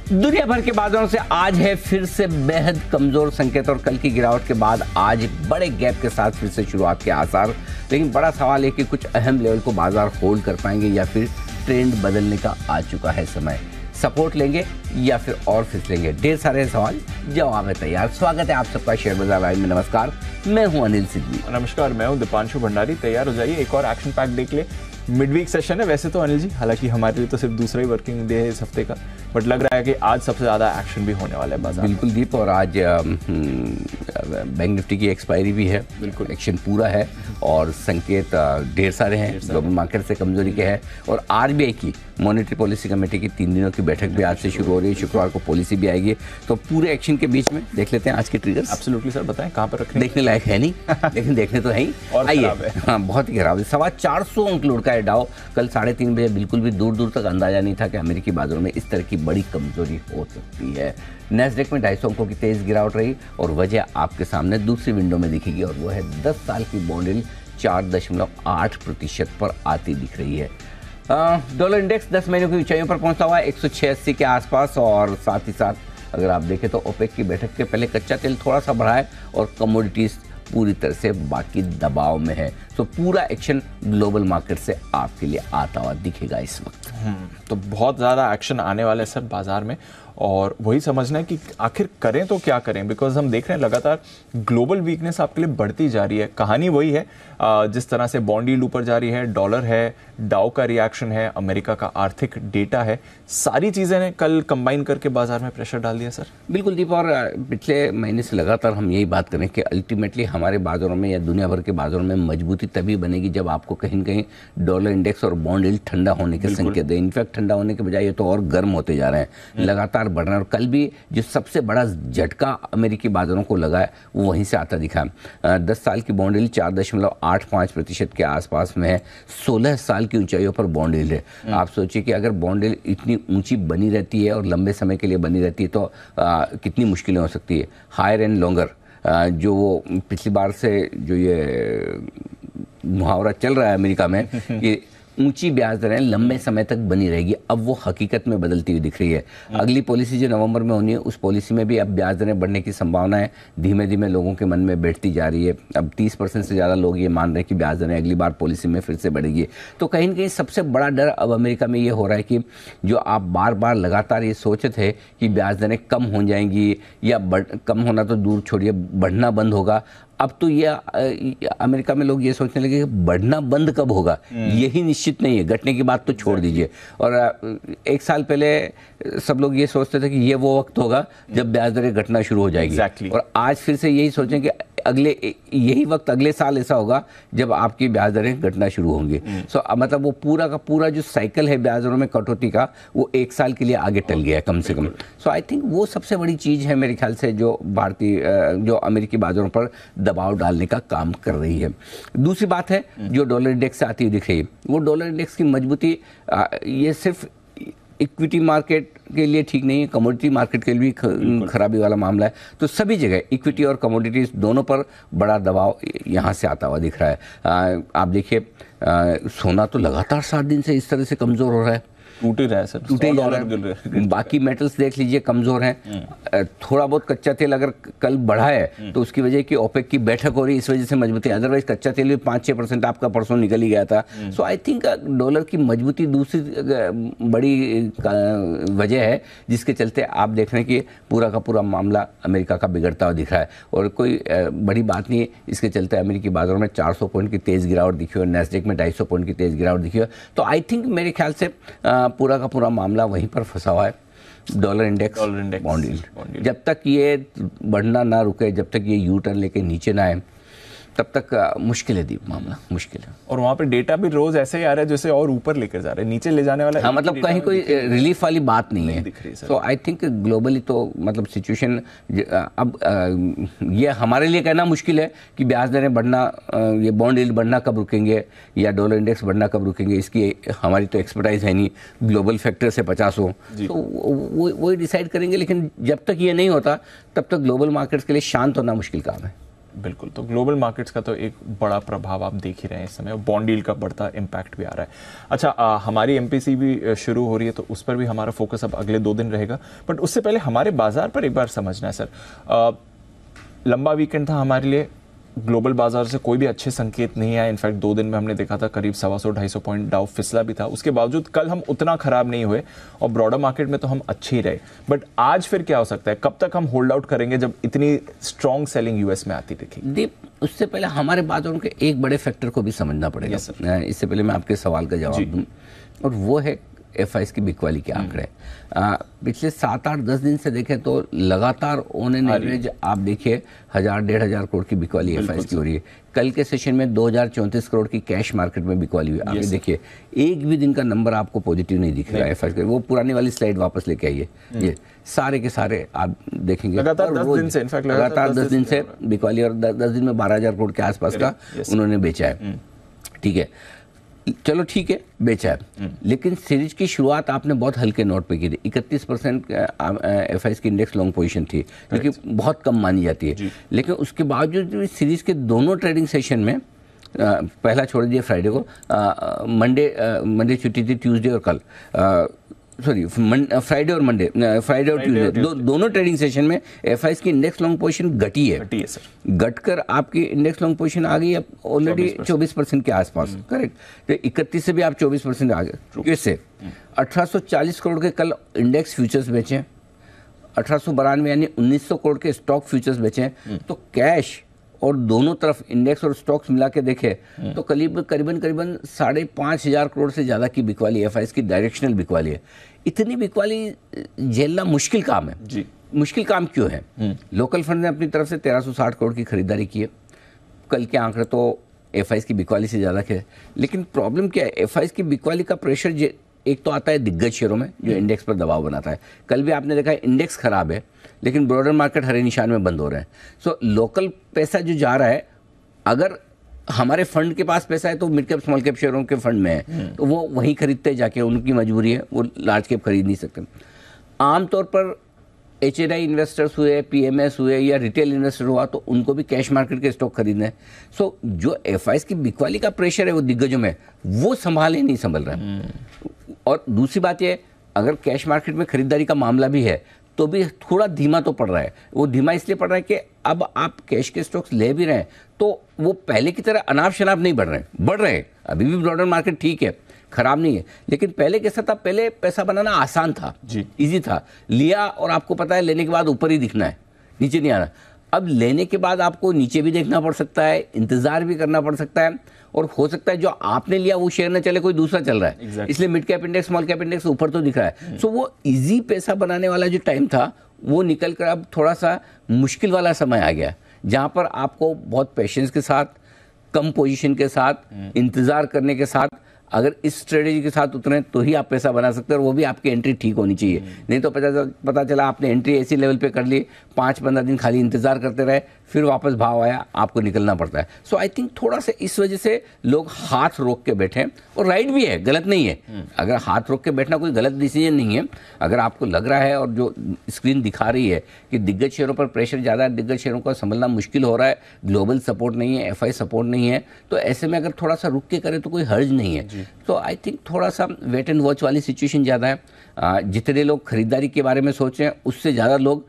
दुनिया भर के बाजारों से आज है फिर से बेहद कमजोर संकेत और कल की गिरावट के बाद आज बड़े गैप के साथ फिर से शुरुआत के आसार। लेकिन बड़ा सवाल है कि कुछ अहम लेवल को बाजार होल्ड कर पाएंगे या फिर ट्रेंड बदलने का आ चुका है समय। सपोर्ट लेंगे या फिर और फिसलेंगे, ढेर सारे सवाल जवाब है तैयार। स्वागत है आप सबका शेयर बाजार लाइव में। नमस्कार, मैं हूं अनिल सिद्धि। नमस्कार, मैं हूं दीपांशु भंडारी। तैयार हो जाइए, एक और एक्शन पैक डे के लिए। मिड वीक सेशन है वैसे तो अनिल जी, हालांकि हमारे लिए तो सिर्फ दूसरा ही वर्किंग डे है इस हफ्ते का, बट लग रहा है कि आज सबसे ज्यादा एक्शन भी होने वाला है बाजार। बिल्कुल दीप, और आज बैंक निफ्टी की एक्सपायरी भी है। बिल्कुल, एक्शन पूरा है और संकेत ढेर सारे हैं ग्लोबल मार्केट से कमजोरी के हैं। और आरबीआई की मॉनेटरी पॉलिसी कमेटी की 3 दिनों की बैठक भी आज से शुरू हो रही है। शुक्रवार को पॉलिसी भी आएगी। तो पूरे एक्शन के बीच में देख लेते हैं आज के ट्रिगर्स। एब्सोल्युटली सर, बताएं कहां पर रखें। देखने लायक है नहीं लेकिन देखने तो है ही। और आइए, खराब है। हाँ बहुत ही खराब है। 425 अंक लुढ़का है डाउ। कल 3:30 बजे बिल्कुल भी दूर दूर तक अंदाजा नहीं था कि अमेरिकी बाजारों में इस तरह की बड़ी कमजोरी हो सकती है। नैस्डैक में 250 अंकों की तेज गिरावट रही और वजह आपके सामने दूसरी विंडो में दिखेगी और वो है 10 साल की बॉन्ड यील्ड 4.8% पर आती दिख रही है। डॉलर इंडेक्स 10 महीनों की ऊंचाइयों पर पहुंचता हुआ 186 के आसपास। और साथ ही साथ अगर आप देखें तो ओपेक की बैठक के पहले कच्चा तेल थोड़ा सा बढ़ा है और कमोडिटीज पूरी तरह से बाकी दबाव में है। तो पूरा एक्शन ग्लोबल मार्केट से आपके लिए आता हुआ दिखेगा इस वक्त। तो बहुत ज़्यादा एक्शन आने वाला है सर बाजार में, और वही समझना है कि आखिर करें तो क्या करें, बिकॉज हम देख रहे हैं लगातार ग्लोबल वीकनेस आपके लिए बढ़ती जा रही है। कहानी वही है, जिस तरह से बॉन्ड यील्ड ऊपर जा रही है, डॉलर है, डाउ का रिएक्शन है, अमेरिका का आर्थिक डेटा है, सारी चीज़ें ने कल कंबाइन करके बाजार में प्रेशर डाल दिया सर। बिल्कुल दीप, और पिछले महीने से लगातार हम यही बात करें कि अल्टीमेटली हमारे बाजारों में या दुनिया भर के बाजारों में मजबूती तभी बनेगी जब आपको कहीं न कहीं डॉलर इंडेक्स और बॉन्ड यील्ड ठंडा होने के संकेत दें। इनफैक्ट ठंडा होने के बजाय ये तो और गर्म होते जा रहे हैं, लगातार बढ़ रहे हैं। और कल भी जो सबसे बड़ा झटका अमेरिकी बाजारों को लगा है वो वहीं से आता दिखा। 10 साल की बॉन्ड यील्ड 4.85% के आसपास में है। 16 साल की ऊंचाइयों पर बॉन्ड यील्ड है। आप सोचिए कि अगर बॉन्ड यील्ड इतनी ऊंची बनी रहती है और लंबे समय के लिए बनी रहती है तो कितनी मुश्किलें हो सकती है। हायर एंड लॉन्गर, जो वो पिछली बार से जो ये मुहावरा चल रहा है अमेरिका में कि ऊंची ब्याज दरें लंबे समय तक बनी रहेगी, अब वो हकीकत में बदलती हुई दिख रही है। अगली पॉलिसी जो नवंबर में होनी है उस पॉलिसी में भी अब ब्याज दरें बढ़ने की संभावना है। धीमे धीमे लोगों के मन में बैठती जा रही है। अब 30% से ज़्यादा लोग ये मान रहे हैं कि ब्याज दरें अगली बार पॉलिसी में फिर से बढ़ेगी। तो कहीं न कहीं सबसे बड़ा डर अब अमेरिका में ये हो रहा है कि जो आप बार बार लगातार ये सोचते थे कि ब्याज दरें कम हो जाएंगी या कम होना तो दूर छोड़िए, बढ़ना बंद होगा, अब तो ये अमेरिका में लोग ये सोचने लगे कि बढ़ना बंद कब होगा यही निश्चित नहीं है, घटने की बात तो छोड़ दीजिए। और 1 साल पहले सब लोग ये सोचते थे कि ये वो वक्त होगा जब ब्याज दरें घटना शुरू हो जाएगी। और आज फिर से यही सोचें कि यही वक्त अगले साल ऐसा होगा जब आपकी ब्याज दरें घटना शुरू होंगी। सो मतलब वो पूरा का पूरा जो साइकिल है ब्याज दरों में कटौती का, वो 1 साल के लिए आगे टल गया है कम से कम। सो आई थिंक वो सबसे बड़ी चीज़ है मेरे ख्याल से जो जो अमेरिकी बाजारों पर दबाव डालने का काम कर रही है। दूसरी बात है जो डॉलर इंडेक्स से आती हुई दिख रही है, वो डॉलर इंडेक्स की मजबूती ये सिर्फ इक्विटी मार्केट के लिए ठीक नहीं है, कमोडिटी मार्केट के लिए भी खराबी वाला मामला है। तो सभी जगह इक्विटी और कमोडिटीज दोनों पर बड़ा दबाव यहाँ से आता हुआ दिख रहा है। आप देखिए सोना तो लगातार 7 दिन से इस तरह से कमज़ोर हो रहा है, टूट ही रहा है सर, टूटे जा रहा है। बाकी मेटल्स देख लीजिए कमज़ोर हैं। थोड़ा बहुत कच्चा तेल अगर कल बढ़ा है तो उसकी वजह की ओपेक की बैठक हो रही है, इस वजह से मजबूती। अदरवाइज कच्चा तेल भी 5-6% आपका परसों निकल ही गया था। सो आई थिंक डॉलर की मजबूती दूसरी बड़ी वजह है जिसके चलते आप देख रहे हैं कि पूरा का पूरा मामला अमेरिका का बिगड़ता हुआ दिख रहा है। और कोई बड़ी बात नहीं है, इसके चलते अमेरिकी बाजारों में 400 पॉइंट की तेज़ गिरावट दिखी और नैस्डैक में 250 पॉइंट की तेज़ गिरावट दिखी है। तो आई थिंक मेरे ख्याल से पूरा का पूरा मामला वहीं पर फंसा हुआ है। डॉलर इंडेक्स, बॉन्ड यील्ड, जब तक ये बढ़ना ना रुके, जब तक ये यू टर्न लेके नीचे ना आए, तब तक मुश्किल है दीप, मामला मुश्किल है। और वहाँ पे डेटा भी रोज ऐसे ही आ रहा है जैसे और ऊपर लेकर जा रहे हैं, नीचे ले जाने वाला। हाँ, मतलब कहीं कोई रिलीफ वाली बात नहीं है। तो आई थिंक ग्लोबली तो मतलब सिचुएशन अब ये हमारे लिए कहना मुश्किल है कि ब्याज दरें बढ़ना, ये बॉन्ड यील्ड बढ़ना कब रुकेंगे या डॉलर इंडेक्स बढ़ना कब रुकेंगे, इसकी हमारी तो एक्सपर्टाइज है नहीं। ग्लोबल फैक्टर से 50 हो तो वो डिसाइड करेंगे। लेकिन जब तक ये नहीं होता तब तक ग्लोबल मार्केट्स के लिए शांत होना मुश्किल काम है। बिल्कुल। तो ग्लोबल मार्केट्स का तो एक बड़ा प्रभाव आप देख ही रहे हैं इस समय, बॉन्ड डील का बढ़ता इम्पैक्ट भी आ रहा है। अच्छा, हमारी एमपीसी भी शुरू हो रही है, तो उस पर भी हमारा फोकस अब अगले 2 दिन रहेगा, बट उससे पहले हमारे बाजार पर एक बार समझना है सर। लंबा वीकेंड था हमारे लिए, ग्लोबल बाजार से कोई भी अच्छे संकेत नहीं आए। इनफैक्ट 2 दिन में हमने देखा था करीब 125-250 पॉइंट डाउ फिसला भी था। उसके बावजूद कल हम उतना खराब नहीं हुए और ब्रॉडर मार्केट में तो हम अच्छे ही रहे। बट आज फिर क्या हो सकता है, कब तक हम होल्ड आउट करेंगे जब इतनी स्ट्रॉन्ग सेलिंग यूएस में आती दिखी? दीप, उससे पहले हमारे बाजारों के एक बड़े फैक्टर को भी समझना पड़ेगा। इससे पहले मैं आपके सवाल का जवाब दूं, और वो है एफआईएस की बिकवाली के आंकड़े। पिछले 7-8-10 दिन से देखें तो लगातार ऑन एन एवरेज आप देखिए 1000-1500 करोड़ की बिकवाली एफआईएस की हो रही है। कल के सेशन में 2034 करोड़ की कैश मार्केट में बिकवाली हुई। आप देखिए एक भी दिन का नंबर आपको पॉजिटिव नहीं दिख रहा है एफआईएस का। वो पुरानी वाली स्लाइड वापस लेके आइए, ये सारे के सारे आप देखेंगे लगातार 10 दिन से, इनफैक्ट लगातार 10 दिन से बिकवाली, और 10 दिन में 12000 करोड़ के आसपास का उन्होंने बेचा है। ठीक है, चलो ठीक है, बेचा है, लेकिन सीरीज की शुरुआत आपने बहुत हल्के नोट पे की थी। 31% एफआईएस की इंडेक्स लॉन्ग पोजीशन थी, जो कि बहुत कम मानी जाती है। लेकिन उसके बावजूद भी सीरीज के दोनों ट्रेडिंग सेशन में, पहला छोड़ दिए फ्राइडे को, मंडे छुट्टी थी, ट्यूसडे और कल, सॉरी फ्राइडे और मंडे, फ्राइडे और ट्यूसडे दोनों ट्रेडिंग सेशन में एफआईएस की इंडेक्स लॉन्ग पोजीशन घटी है सर। घटकर आपकी इंडेक्स लॉन्ग पोजीशन आ गई अब ऑलरेडी 24% के आसपास। करेक्ट, तो 31 से भी आप 24% आ गए। कैसे? 1840 करोड़ के कल इंडेक्स फ्यूचर्स बेचे, 1892 यानी 1900 करोड़ के स्टॉक फ्यूचर्स बेचे। तो कैश और दोनों तरफ इंडेक्स और स्टॉक्स मिला के देखे तो करीबन 5,500 करोड़ से ज़्यादा की बिकवाली एफआईएस की डायरेक्शनल बिकवाली है। इतनी बिकवाली झेलना मुश्किल काम है जी। मुश्किल काम क्यों है? लोकल फंड ने अपनी तरफ से 1360 करोड़ की खरीदारी की है। कल के आंकड़े तो एफआईएस की बिकवाली से ज़्यादा के, लेकिन प्रॉब्लम क्या है, एफआईएस की बिकवाली का प्रेशर एक तो आता है दिग्गज शेयरों में जो इंडेक्स पर दबाव बनाता है। कल भी आपने देखा है इंडेक्स खराब है, लेकिन ब्रॉडर मार्केट हरे निशान में बंद हो रहे हैं। सो लोकल पैसा जो जा रहा है, अगर हमारे फंड के पास पैसा है तो मिड कैप स्मॉल कैप शेयरों के फंड में है, तो वो वहीं खरीदते जाके, उनकी मजबूरी है, वो लार्ज कैप खरीद नहीं सकते। आमतौर पर एचएनआई इन्वेस्टर्स हुए, पीएमएस हुए या रिटेल इन्वेस्टर हुआ, तो उनको भी कैश मार्केट के स्टॉक खरीदने हैं। सो जो एफआईएस की बिकवाली का प्रेशर है वो दिग्गजों में, वो नहीं संभल रहा है। और दूसरी बात ये, अगर कैश मार्केट में खरीदारी का मामला भी है तो भी थोड़ा धीमा तो पड़ रहा है। वो धीमा इसलिए पड़ रहा है कि अब आप कैश के स्टॉक्स ले भी रहे हैं तो वो पहले की तरह अनाप शनाप नहीं बढ़ रहे हैं। अभी भी ब्रॉडर मार्केट ठीक है, खराब नहीं है, लेकिन पहले कैसा था, पहले पैसा बनाना आसान था जी, इजी था, लिया और आपको पता है लेने के बाद ऊपर ही दिखना है, नीचे नहीं आना। अब लेने के बाद आपको नीचे भी देखना पड़ सकता है, इंतजार भी करना पड़ सकता है, और हो सकता है जो आपने लिया वो शेयर न चले, कोई दूसरा चल रहा है। exactly. इसलिए mid cap index small cap index ऊपर तो दिख रहा है। सो वो इजी पैसा बनाने वाला जो टाइम था वो निकल कर अब थोड़ा सा मुश्किल वाला समय आ गया, जहां पर आपको बहुत पेशेंस के साथ, कम पोजीशन के साथ, इंतजार करने के साथ, अगर इस स्ट्रेटेजी के साथ उतरे तो ही आप पैसा बना सकते हैं, और वो भी आपकी एंट्री ठीक होनी चाहिए। नहीं तो पता चला आपने एंट्री ऐसी लेवल पे कर ली, 5-15 दिन खाली इंतजार करते रहे, फिर वापस भाव आया, आपको निकलना पड़ता है। सो आई थिंक थोड़ा सा इस वजह से लोग हाथ रोक के बैठे, और राइट भी है, गलत नहीं है। अगर हाथ रोक के बैठना कोई गलत डिसीजन नहीं है। अगर आपको लग रहा है और जो स्क्रीन दिखा रही है कि दिग्गज शेयरों पर प्रेशर ज़्यादा है, दिग्गज शेयरों को संभलना मुश्किल हो रहा है, ग्लोबल सपोर्ट नहीं है, एफआई सपोर्ट नहीं है, तो ऐसे में अगर थोड़ा सा रुक के करें तो कोई हर्ज नहीं है। तो आई थिंक थोड़ा सा वेट एंड वॉच वाली सिचुएशन ज़्यादा है। जितने लोग खरीदारी के बारे में सोच रहे हैं, उससे ज़्यादा लोग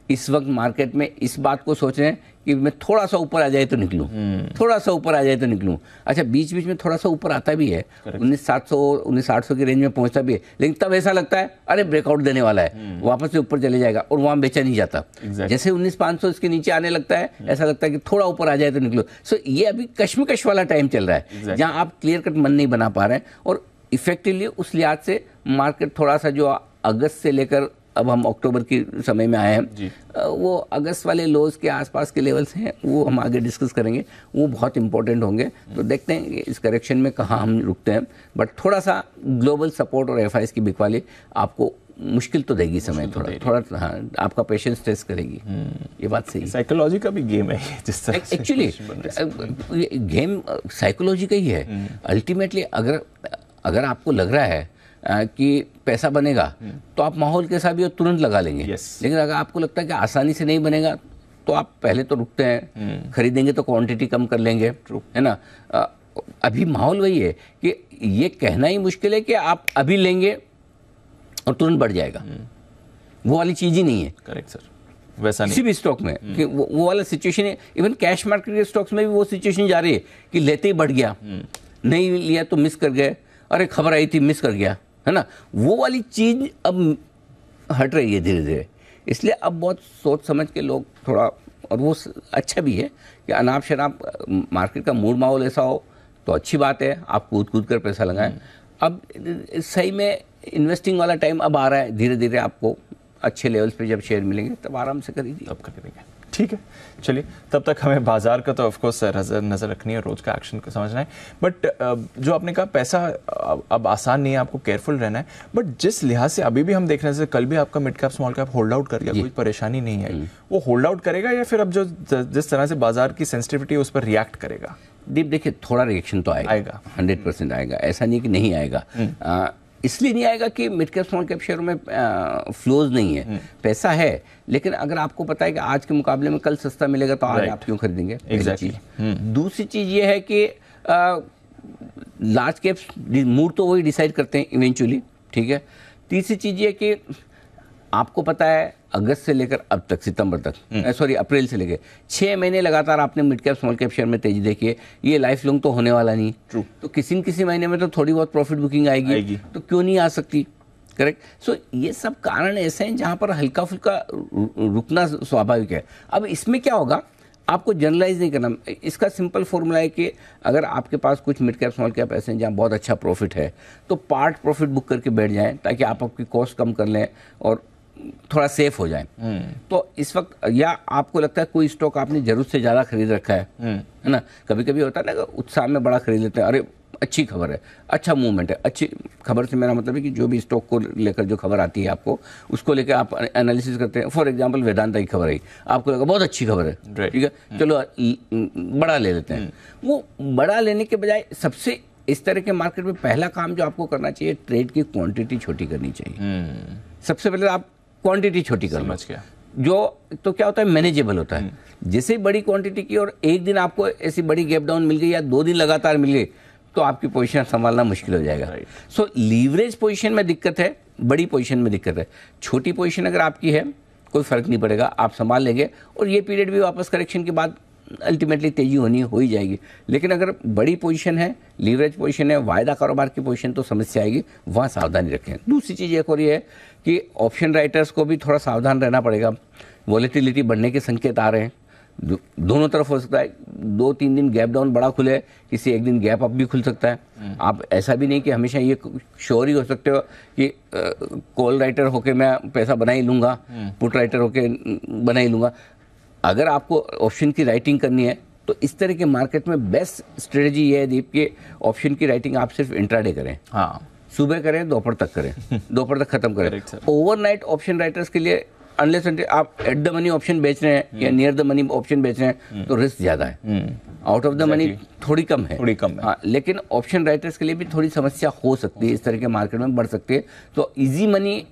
इस वक्त मार्केट में इस बात को सोच रहे हैं कि मैं थोड़ा सा ऊपर आ जाए तो निकलूं, थोड़ा सा ऊपर आ जाए तो निकलूं। अच्छा, बीच बीच में थोड़ा सा ऊपर आता भी है, 19,700 19,800 की रेंज में पहुंचता भी है, लेकिन तब ऐसा लगता है अरे ब्रेकआउट देने वाला है, वापस से ऊपर चले जाएगा, और वहां बेचा नहीं जाता। जैसे 19,500 इसके नीचे आने लगता है, ऐसा लगता है कि थोड़ा ऊपर आ जाए तो निकलो। सो ये अभी कश्मकश वाला टाइम चल रहा है, जहां आप क्लियर कट मन नहीं बना पा रहे हैं, और इफेक्टिवली उस लिहाज से मार्केट थोड़ा सा जो अगस्त से लेकर अब हम अक्टूबर के समय में आए हैं, वो अगस्त वाले लोज के आसपास के लेवल्स हैं, वो हम आगे डिस्कस करेंगे, वो बहुत इंपॉर्टेंट होंगे। तो देखते हैं इस करेक्शन में कहाँ हम रुकते हैं, बट थोड़ा सा ग्लोबल सपोर्ट और एफआईएस की बिकवाली आपको मुश्किल तो देगी, समय थोड़ा हाँ, आपका पेशेंस टेस्ट करेगी। ये बात सही है। साइकोलॉजी का भी गेम है जिस तरह एक्चुअली गेम साइकोलॉजी का ही है अल्टीमेटली। अगर आपको लग रहा है कि पैसा बनेगा तो आप माहौल के साथ भी तुरंत लगा लेंगे, लेकिन अगर आपको लगता है कि आसानी से नहीं बनेगा तो आप पहले तो रुकते हैं, खरीदेंगे तो क्वांटिटी कम कर लेंगे, है ना। अभी माहौल वही है कि ये कहना ही मुश्किल है कि आप अभी लेंगे और तुरंत बढ़ जाएगा, वो वाली चीज ही नहीं है। करेक्ट सर, वैसा नहीं किसी भी स्टॉक में कि वो वाला सिचुएशन है। इवन कैश मार्केट के स्टॉक्स में भी वो सिचुएशन जा रही है कि लेते ही बढ़ गया, नहीं लिया तो मिस कर गए, अरे खबर आई थी मिस कर गया, है ना। वो वाली चीज अब हट रही है धीरे धीरे। इसलिए अब बहुत सोच समझ के लोग थोड़ा, और वो अच्छा भी है कि अनाप शनाप मार्केट का मूड माहौल ऐसा हो तो अच्छी बात है, आप कूद कूद कर पैसा लगाएं। अब सही में इन्वेस्टिंग वाला टाइम अब आ रहा है, धीरे धीरे आपको अच्छे लेवल्स पे जब शेयर मिलेंगे तब आराम से खरीदिए। तब खरीदेंगे, ठीक है। चलिए, तब तक हमें बाजार का तो ऑफकोर्स नज़र रखनी है, रोज का एक्शन को समझना है। बट जो आपने कहा पैसा अब आसान नहीं है, आपको केयरफुल रहना है। बट जिस लिहाज से अभी भी हम देख रहे हैं, कल भी आपका mid cap small cap hold out कर गया, कोई परेशानी नहीं है, वो होल्ड आउट करेगा या फिर अब जो जिस तरह से बाजार की सेंसिटिविटी है उस पर रिएक्ट करेगा? दीप देखिए, थोड़ा रिएक्शन तो आएगा 100% आएगा, ऐसा नहीं कि नहीं आएगा। इसलिए नहीं आएगा कि mid cap small cap share में फ्लोज नहीं है, पैसा है, लेकिन अगर आपको पता है कि आज के मुकाबले में कल सस्ता मिलेगा तो आज आप क्यों खरीदेंगे? एग्जैक्टली। दूसरी चीज ये है कि लार्ज कैप मूड तो वही डिसाइड करते हैं इवेंचुअली, ठीक है। तीसरी चीज ये कि आपको पता है अगस्त से लेकर अब तक, सितंबर तक, अप्रैल से लेकर 6 महीने लगातार आपने mid cap small cap share में तेजी देखी है। ये लाइफ लॉन्ग तो होने वाला नहीं। ट्रू। तो किसी न किसी महीने में तो थोड़ी बहुत प्रॉफिट बुकिंग आएगी। तो क्यों नहीं आ सकती? करेक्ट। सो ये सब कारण ऐसे हैं जहां पर हल्का फुल्का रुकना स्वाभाविक है। अब इसमें क्या होगा, आपको जनरलाइज नहीं करना। इसका सिंपल फॉर्मूला है कि अगर आपके पास कुछ मिड कैप स्मॉल कैप ऐसे हैं जहाँ बहुत अच्छा प्रॉफिट है, तो पार्ट प्रॉफिट बुक करके बैठ जाएं ताकि आप आपकी कॉस्ट कम कर लें और थोड़ा सेफ हो जाए। तो इस वक्त, या आपको लगता है कोई स्टॉक आपने जरूरत से ज़्यादा खरीद रखा है ना, कभी कभी होता है ना, उत्साह में बड़ा खरीद लेते हैं, अरे अच्छी खबर है, अच्छा मूवमेंट है। अच्छी खबर से मेरा मतलब है कि जो भी स्टॉक को लेकर जो खबर आती है आपको, उसको लेकर आप एनालिसिस करते हैं। फॉर एग्जांपल वेदांता की खबर आई, आपको लगा बहुत अच्छी खबर है, ठीक है, चलो बड़ा ले लेते हैं। वो बड़ा लेने के बजाय सबसे इस तरह के मार्केट में पहला काम जो आपको करना चाहिए, ट्रेड की क्वांटिटी छोटी करनी चाहिए। सबसे पहले आप क्वांटिटी छोटी कर लो, जो तो क्या होता है, मैनेजेबल होता है। जैसे ही बड़ी क्वांटिटी की और एक दिन आपको ऐसी बड़ी गैप डाउन मिल गई या 2 दिन लगातार मिल गई, तो आपकी पोजीशन संभालना मुश्किल हो जाएगा। सो लीवरेज पोजीशन में दिक्कत है, बड़ी पोजीशन में दिक्कत है। छोटी पोजीशन अगर आपकी है कोई फर्क नहीं पड़ेगा, आप संभाल लेंगे और ये पीरियड भी वापस करेक्शन के बाद अल्टीमेटली तेजी होनी हो ही जाएगी। लेकिन अगर बड़ी पोजीशन है, लीवरेज पोजीशन है, वायदा कारोबार की पोजीशन, तो समस्या आएगी, वहाँ सावधानी रखें। दूसरी चीज़ एक और ये है कि ऑप्शन राइटर्स को भी थोड़ा सावधान रहना पड़ेगा। वॉलेटिलिटी बढ़ने के संकेत आ रहे हैं, दोनों तरफ हो सकता है। 2-3 दिन गैप डाउन बड़ा खुले, किसी एक दिन गैप अप भी खुल सकता है। आप ऐसा भी नहीं कि हमेशा ये श्योर ही हो सकते हो कि कॉल राइटर होके मैं पैसा बना ही लूँगा, पुट राइटर होके बना ही लूँगा। अगर आपको ऑप्शन की राइटिंग करनी है तो इस तरह के मार्केट में बेस्ट स्ट्रेटजी ये है दीप कि ऑप्शन की राइटिंग आप सिर्फ इंट्राडे करें। हाँ, सुबह करें, दोपहर तक करें, दोपहर तक खत्म करें। ओवरनाइट ऑप्शन राइटर्स के लिए अनलेस आप एट द मनी ऑप्शन बेच रहे हैं या नियर द मनी ऑप्शन बेच रहे हैं तो रिस्क ज्यादा है, आउट ऑफ द मनी थोड़ी कम है। हाँ, लेकिन ऑप्शन राइटर्स के लिए भी थोड़ी समस्या हो सकती है, इस तरह के मार्केट में बढ़ सकती है। तो इजी मनी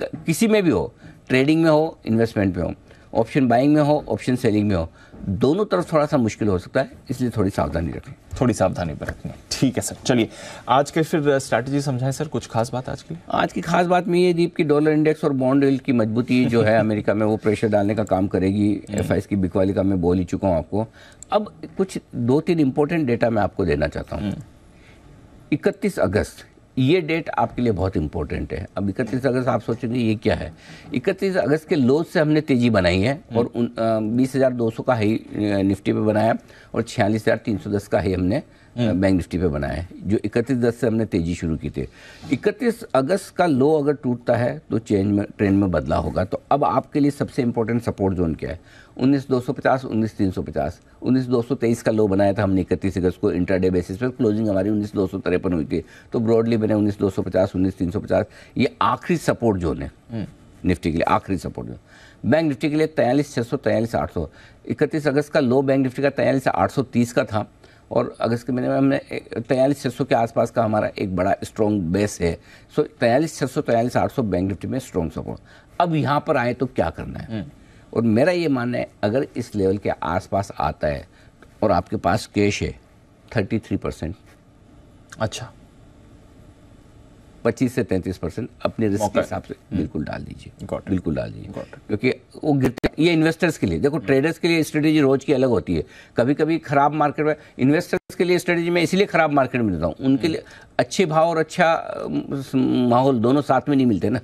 किसी में भी हो, ट्रेडिंग में हो, इन्वेस्टमेंट में हो, ऑप्शन बाइंग में हो, ऑप्शन सेलिंग में हो, दोनों तरफ थोड़ा सा मुश्किल हो सकता है, इसलिए थोड़ी सावधानी रखें। थोड़ी सावधानी बरतनी है, ठीक है सर। चलिए, आज के फिर स्ट्रैटेजी समझाएं सर, कुछ खास बात आज की? आज की खास बात में ये दीप की डॉलर इंडेक्स और बॉन्ड यील्ड की मजबूती जो है अमेरिका में, वो प्रेशर डालने का काम करेगी। FIs की बिकवाली का मैं बोल ही चुका हूँ आपको। अब कुछ 2-3 इंपॉर्टेंट डेटा मैं आपको देना चाहता हूँ। 31 अगस्त ये डेट आपके लिए बहुत इंपॉर्टेंट है। अब 31 अगस्त आप सोचेंगे ये क्या है। 31 अगस्त के लोज से हमने तेजी बनाई है और 20,200 का हाई निफ्टी पे बनाया और 46,310 का हाई हमने बैंक निफ्टी पे बनाया है, जो 31/10 से हमने तेजी शुरू की थी। 31 अगस्त का लो अगर टूटता है तो ट्रेंड में बदलाव होगा। तो अब आपके लिए सबसे इंपॉर्टेंट सपोर्ट जोन क्या है? 19,250, 19,350, 19,223 का लो बनाया था हमने 31 अगस्त को इंट्राडे बेसिस पर। क्लोजिंग हमारी 19,253 हुई थी, तो ब्रॉडली बने 19,250, 19,350। ये आखिरी सपोर्ट जोन है निफ्टी के लिए, आखिरी सपोर्ट जोन। बैंक निफ्टी के लिए 43,600, 43,800। 31 अगस्त का लो बैंक निफ्टी का 43,830 का था और अगस्त के महीने में हमने 43,600 के आसपास का हमारा एक बड़ा स्ट्रॉन्ग बेस है। सो 43,600, 43,800 बैंक निफ्टी में स्ट्रॉन्ग सपोर्ट। अब यहाँ पर आए तो क्या करना है? और मेरा ये मानना है अगर इस लेवल के आसपास आता है और आपके पास कैश है 33%, अच्छा 25 से 33% अपने रिस्क के हिसाब से बिल्कुल डाल दीजिए, बिल्कुल डाल दीजिए, क्योंकि वो गिरते ये इन्वेस्टर्स के लिए। देखो ट्रेडर्स के लिए स्ट्रेटेजी रोज की अलग होती है, कभी कभी खराब मार्केट में इन्वेस्टर्स के लिए स्ट्रेटेजी में इसलिए खराब मार्केट में देता हूँ, उनके लिए अच्छे भाव और अच्छा माहौल दोनों साथ में नहीं मिलते ना।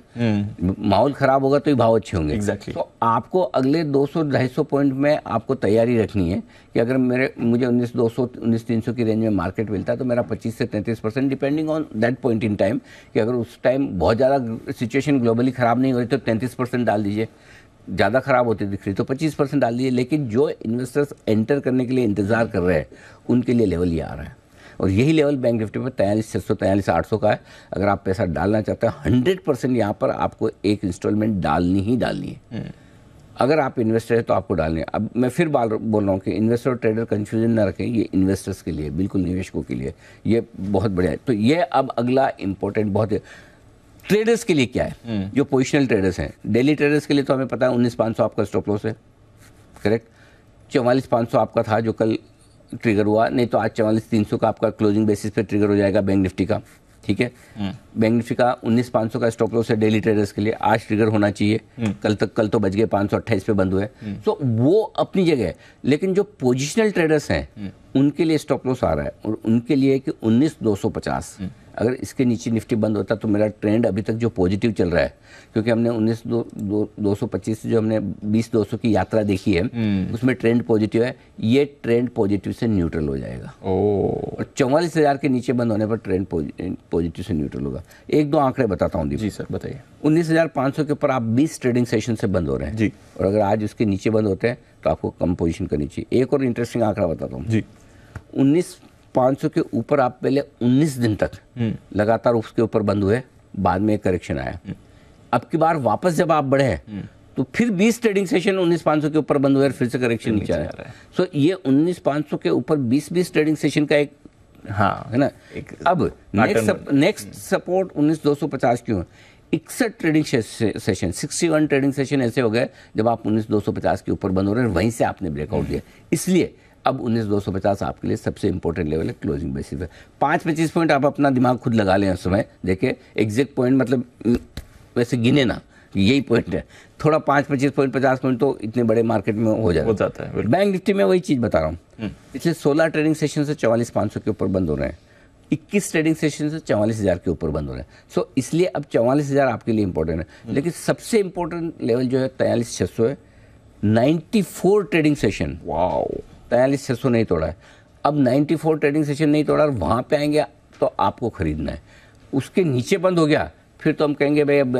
माहौल खराब होगा तो ही भाव अच्छे होंगे। Exactly. तो आपको अगले 200-250 पॉइंट में आपको तैयारी रखनी है कि अगर मुझे 19,200 19,300 की रेंज में मार्केट मिलता है तो मेरा 25 से 33% depending on that point in time, कि अगर उस टाइम बहुत ज़्यादा सिचुएशन ग्लोबली ख़राब नहीं हो रही तो 33% डाल दीजिए, ज़्यादा ख़राब होती दिख रही तो 25% डाल दीजिए। लेकिन जो इन्वेस्टर्स एंटर करने के लिए इंतज़ार कर रहे हैं उनके लिए लेवल ये आ रहा है, और यही लेवल बैंक निफ्टी पर 43,600 43,800 का है। अगर आप पैसा डालना चाहते हैं 100% यहाँ पर आपको एक इंस्टॉलमेंट डालनी ही डालनी है। अगर आप इन्वेस्टर है तो आपको डालनी है। अब मैं फिर बोल रहा हूँ कि इन्वेस्टर और ट्रेडर कंफ्यूजन ना रखें, ये इन्वेस्टर्स के लिए, बिल्कुल निवेशकों के लिए ये बहुत बढ़िया है। तो ये अब अगला इंपॉर्टेंट बहुत है। ट्रेडर्स के लिए क्या है, जो पोजिशनल ट्रेडर्स हैं, डेली ट्रेडर्स के लिए तो हमें पता है 19,500 आपका स्टॉप लॉस है, करेक्ट। 44,500 आपका था जो कल ट्रिगर हुआ, नहीं तो आज 44,300 का आपका क्लोजिंग बेसिस पे ट्रिगर हो जाएगा बैंक निफ्टी का, ठीक है। बैंक निफ्टी का 19,500 का स्टॉप लॉस है डेली ट्रेडर्स के लिए, आज ट्रिगर होना चाहिए। कल तो बच गए, 528 पे बंद हुए, तो वो अपनी जगह है। लेकिन जो पोजिशनल ट्रेडर्स हैं उनके लिए स्टॉप लॉस आ रहा है, और उनके लिए कि 19,250 अगर इसके नीचे निफ्टी बंद होता तो मेरा ट्रेंड अभी तक जो पॉजिटिव चल रहा है, क्योंकि हमने 19,225 से जो हमने 20,200 की यात्रा देखी है उसमें ट्रेंड पॉजिटिव है, ये ट्रेंड पॉजिटिव से न्यूट्रल हो जाएगा। और 44,000 के नीचे बंद होने पर ट्रेंड पॉजिटिव से न्यूट्रल होगा। एक दो आंकड़े बताता हूँ। जी सर बताइए। 19,500 के ऊपर आप 20 ट्रेडिंग सेशन से बंद हो रहे हैं जी, और अगर आज उसके नीचे बंद होते हैं तो आपको कम पोजीशन करनी चाहिए। एक और इंटरेस्टिंग आंकड़ा बताता हूँ जी। 19,500 के ऊपर आप पहले 19 दिन तक लगातार उसके ऊपर बंद हुए, बाद में एक करेक्शन आया। अब की बार वापस जब आप बढ़े तो फिर 20 ट्रेडिंग सेशन 19,500 के ऊपर बंद हुए और फिर से करेक्शन नीचे आया। सो ये 19,500 के ऊपर 20 ट्रेडिंग सेशन का एक है ना। अब नेक्स्ट सपोर्ट 19,250 क्यों? 61 ट्रेडिंग सेशन 61 ट्रेडिंग सेशन ऐसे हो गए जब आप 19,250 के ऊपर बंद हो रहे हैं, वहीं से आपने ब्रेकआउट दिया। इसलिए अब 19,250 आपके लिए सबसे इंपॉर्टेंट लेवल है क्लोजिंग बेसिस पे। 5-25 पॉइंट आप अपना दिमाग खुद लगा लें उस समय, देखिए एग्जैक्ट पॉइंट मतलब वैसे गिने ना, यही पॉइंट है। थोड़ा 5-25 पॉइंट 50 पॉइंट तो इतने बड़े मार्केट में हो जाता है। बैंक निफ्टी में वही चीज़ बता रहा हूँ, पिछले 16 ट्रेडिंग सेशन से 44,500 के ऊपर बंद हो रहे हैं, 21 ट्रेडिंग सेशन से 44,000 के ऊपर बंद हो रहे हैं। सो इसलिए अब 44,000 आपके लिए इंपॉर्टेंट है। लेकिन सबसे इंपॉर्टेंट लेवल जो है 43,600 है। 94 ट्रेडिंग सेशन, वाओ, 43,600 नहीं तोड़ा है। अब 94 ट्रेडिंग सेशन नहीं तोड़ा और वहाँ पे आएंगे तो आपको खरीदना है। उसके नीचे बंद हो गया फिर तो हम कहेंगे भाई, अब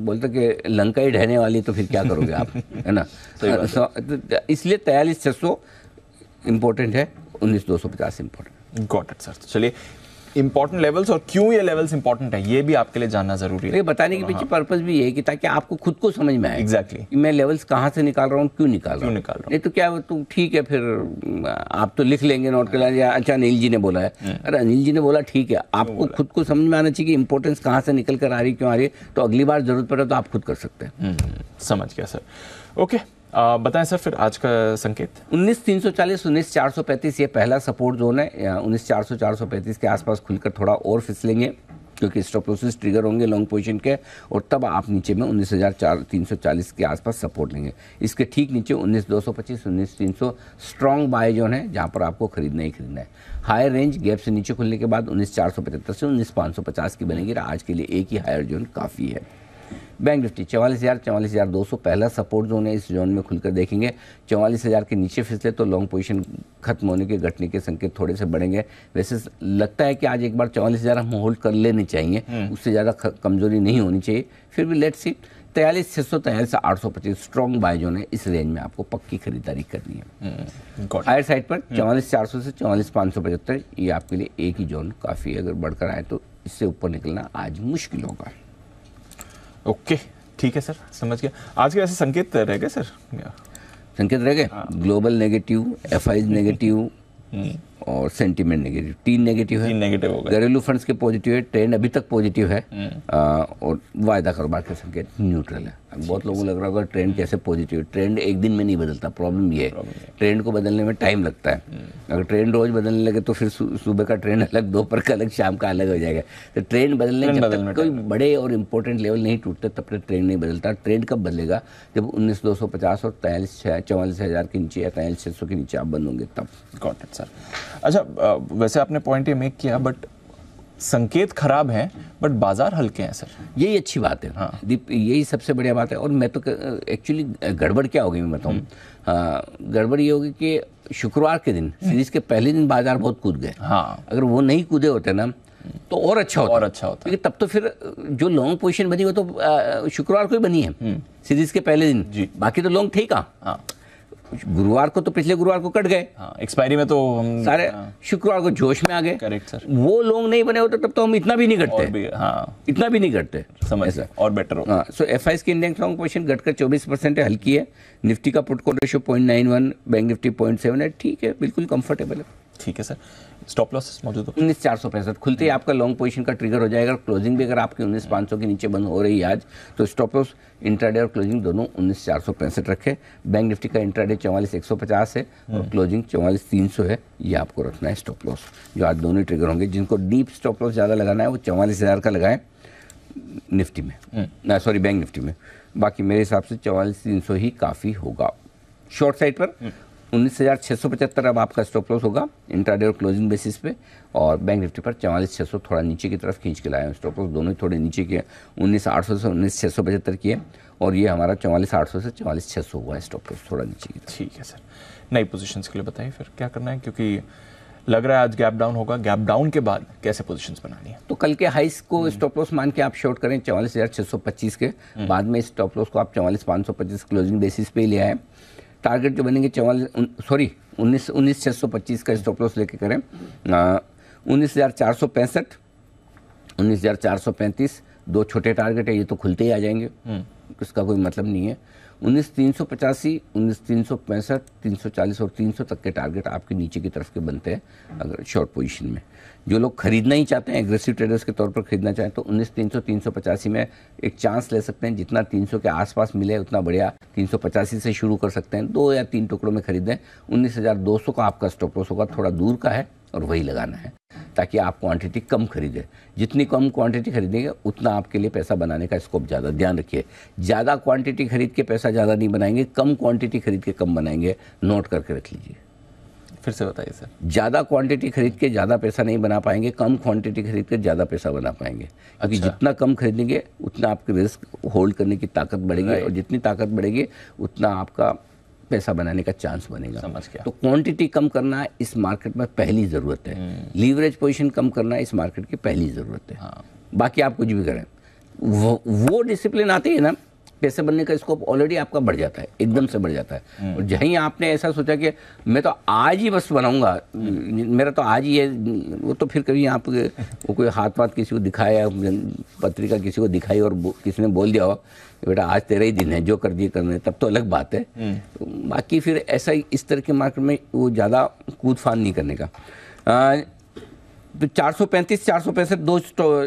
बोलते कि लंका ही ढहने वाली, तो फिर क्या करोगे आप, है ना। इसलिए 43,600 इंपॉर्टेंट है, 19,250 इंपॉर्टेंट। Got it sir. चलिए, इंपॉर्टेंट लेवल्स और क्यों ये लेवल्स इंपॉर्टेंट है ये भी आपके लिए जानना जरूरी है। ये बताने के पीछे पर्पस भी है कि ताकि आपको खुद को समझ में आए एग्जैक्टली कि मैं लेवल्स कहाँ से निकाल रहा हूँ, क्यों निकाल रहा हूँ। नहीं तो क्या तो ठीक है, फिर आप तो लिख लेंगे नोट कर लेंगे, अच्छा अनिल जी ने बोला है। अरे अनिल जी ने बोला ठीक है, आपको खुद को समझ में आना चाहिए कि इंपॉर्टेंस कहाँ से निकल कर आ रही, क्यों आ रही है, तो अगली बार जरूरत पड़े तो आप खुद कर सकते हैं। समझ गया सर। ओके, बताएं सर फिर आज का संकेत। 19,340 19,435 ये पहला सपोर्ट जोन है। 19,400 435 के आसपास खुलकर थोड़ा और फिसलेंगे क्योंकि स्टॉप लॉसेस ट्रिगर होंगे लॉन्ग पोजीशन के, और तब आप नीचे में 19,340 के आसपास सपोर्ट लेंगे। इसके ठीक नीचे 19,225 19,300 स्ट्रॉन्ग बाय जोन है जहां पर आपको खरीदना ही खरीदना है। हायर रेंज गैप से नीचे खुलने के बाद 19,475 से 19,550 की बनेगी। आज के लिए एक ही हायर जोन काफ़ी है। बैंक निफ्टी 44,000 44,200 पहला सपोर्ट जोन है। इस जोन में खुलकर देखेंगे 44,000 के नीचे फिसले तो लॉन्ग पोजीशन खत्म होने के, घटने के संकेत थोड़े से बढ़ेंगे। वैसे लगता है कि आज एक बार 44,000 हम होल्ड कर लेने चाहिए, उससे ज़्यादा कमजोरी नहीं होनी चाहिए। फिर भी let's see 43,600 43,825 strong bye zone है। इस रेंज में आपको पक्की खरीदारी करनी है। हायर साइड पर 44,400 से 44,575 ये आपके लिए एक ही जोन काफ़ी है। अगर बढ़कर आए तो इससे ऊपर निकलना आज मुश्किल होगा। ओके, ठीक है सर, समझ गया। आज के ऐसे संकेत रह गए सर? संकेत रह गए, ग्लोबल नेगेटिव, एफआईज नेगेटिव और सेंटीमेंट नेगेटिव, 3 नेगेटिव है। 3 नेगेटिव हो गए। घरेलू फंड्स के पॉजिटिव है, ट्रेंड अभी तक पॉजिटिव है। और वायदा कारोबार के संकेत न्यूट्रल है। बहुत लोगों को लग रहा होगा ट्रेंड कैसे पॉजिटिव है, ट्रेंड एक दिन में नहीं बदलता। प्रॉब्लम ये है ट्रेंड को बदलने में टाइम लगता है। अगर ट्रेंड रोज बदलने लगे तो फिर सुबह का ट्रेंड अलग, दोपहर का अलग, शाम का अलग हो जाएगा। तो ट्रेंड बदलने जब तक कोई बड़े और इंपॉर्टेंट लेवल नहीं टूटते तब तक ट्रेंड नहीं बदलता। ट्रेंड कब बदलेगा? जब 19,250 और 44,000 के नीचे या 43,600 के नीचे आप बंद होंगे तब। Got it sir. अच्छा, वैसे आपने पॉइंट ये मेक किया, बट संकेत खराब हैं बट बाजार हल्के हैं सर, यही अच्छी बात है। हाँ, यही सबसे बढ़िया बात है। और मैं तो एक्चुअली गड़बड़ क्या होगी मैं बताऊँ। गड़बड़ ये होगी कि शुक्रवार के दिन, सीरीज के पहले दिन बाजार बहुत कूद गए। हाँ, अगर वो नहीं कूदे होते ना तो और अच्छा होता, क्योंकि तब तो फिर जो लॉन्ग पोजीशन बनी वो तो शुक्रवार को ही बनी है सीरीज के पहले दिन। बाकी तो लॉन्ग थे ही कहाँ। गुरुवार को तो, पिछले गुरुवार को कट गए। एक्सपायरी में तो हम सारे शुक्रवार को जोश में आ गए। Correct sir. वो लोग नहीं बने होते तब तो हम इतना भी नहीं करते। इतना भी नहीं करते, समझ और बेटर हो। सो FIs की इंडेक्स लॉन्ग पोजीशन घटकर 24% है, हल्की है। निफ्टी का put call ratio 0.91, bank Nifty 0.7 है। ठीक है, बिल्कुल कंफर्टेबल है। ठीक है सर। स्टॉप लॉस मौजूद हो? 19,465 खुलते ही आपका लॉन्ग पोजीशन का ट्रिगर हो जाएगा। क्लोजिंग भी अगर आपकी 19,500 के नीचे बंद हो रही है आज, तो स्टॉप लॉस इंट्राडे और क्लोजिंग दोनों 19,465 रखे। बैंक निफ्टी का इंट्राडे 44,150 है और क्लोजिंग 44,300 है। ये आपको रखना है स्टॉप लॉस, जो आज दोनों ट्रिगर होंगे। जिनको डीप स्टॉप लॉस ज़्यादा लगाना है वो 44,000 का लगाएं निफ्टी में, ना सॉरी बैंक निफ्टी में। बाकी मेरे हिसाब से 44,300 ही काफ़ी होगा। शॉर्ट साइड पर 19,675 अब आपका स्टॉप लॉस होगा इंट्राडे और क्लोजिंग बेसिस पे। और बैंक निफ्टी पर 44,600 थोड़ा नीचे की तरफ खींच के लाए हैं। स्टॉप लॉस दोनों ही थोड़े नीचे किए, 19,800 से 19,675 किए। और ये हमारा 44,800 से 44,600 हुआ है स्टॉप लॉस, थोड़ा नीचे की तरफ। ठीक है सर। नई पोजीशंस के लिए बताइए फिर क्या करना है, क्योंकि लग रहा है आज गैप डाउन होगा। गैप डाउन के बाद कैसे पोजीशंस बनानी है? तो कल के हाइस को स्टॉप लॉस मान के आप शॉर्ट करें 44,625 के। बाद में स्टॉप लॉस को आप 44,525 क्लोजिंग बेसिस पे ही ले आए। टारगेट जो बनेंगे 19,625 का स्टॉप लॉस लेके करें। 19,465, 19,435 दो छोटे टारगेट है, ये तो खुलते ही आ जाएंगे, इसका कोई मतलब नहीं है। 19,385, 19,365, 340 और 300 तक के टारगेट आपके नीचे की तरफ के बनते हैं अगर शॉर्ट पोजीशन में। जो लोग खरीदना ही चाहते हैं, एग्रेसिव ट्रेडर्स के तौर पर खरीदना चाहें, तो 19,300, 385 में एक चांस ले सकते हैं। जितना 300 के आसपास मिले उतना बढ़िया। 385 से शुरू कर सकते हैं, 2 या 3 टुकड़ों में खरीदें। 19,200 का आपका स्टॉप लॉस होगा, थोड़ा दूर का है और वही लगाना है ताकि आप क्वांटिटी कम खरीदें। जितनी कम क्वांटिटी खरीदेंगे उतना आपके लिए पैसा बनाने का स्कोप ज़्यादा। ध्यान रखिए, ज़्यादा क्वांटिटी खरीद के पैसा ज़्यादा नहीं बनाएंगे, कम क्वांटिटी खरीद के कम बनाएंगे। नोट करके रख लीजिए। फिर से बताइए सर। ज़्यादा क्वांटिटी खरीद के ज़्यादा पैसा नहीं बना पाएंगे, कम क्वांटिटी खरीद के ज़्यादा पैसा बना पाएंगे। क्योंकि जितना कम खरीदेंगे उतना आपकी रिस्क होल्ड करने की ताकत बढ़ेगी, और जितनी ताकत बढ़ेगी उतना आपका पैसा बनाने का चांस बनेगा। समझ गया। तो क्वांटिटी कम करना इस मार्केट में पहली ज़रूरत है। लीवरेज पोजीशन कम करना इस मार्केट की पहली ज़रूरत है। बाकी आप कुछ भी करें, वो डिसिप्लिन आती है ना, पैसे बनने का स्कोप ऑलरेडी आपका बढ़ जाता है, एकदम से बढ़ जाता है। और जहीं आपने ऐसा सोचा कि मैं तो आज ही बस बनाऊंगा, मेरा तो आज ही है, वो तो फिर कभी आप वो कोई हाथ वाथ किसी को दिखाया, पत्रिका किसी को दिखाई और किसी ने बोल दिया हो बेटा आज तेरा ही दिन है, जो कर दिए करने, तब तो अलग बात है। बाकी फिर ऐसा इस तरह के मार्केट में वो ज़्यादा कूद फान नहीं करने का। तो 435, 465 दो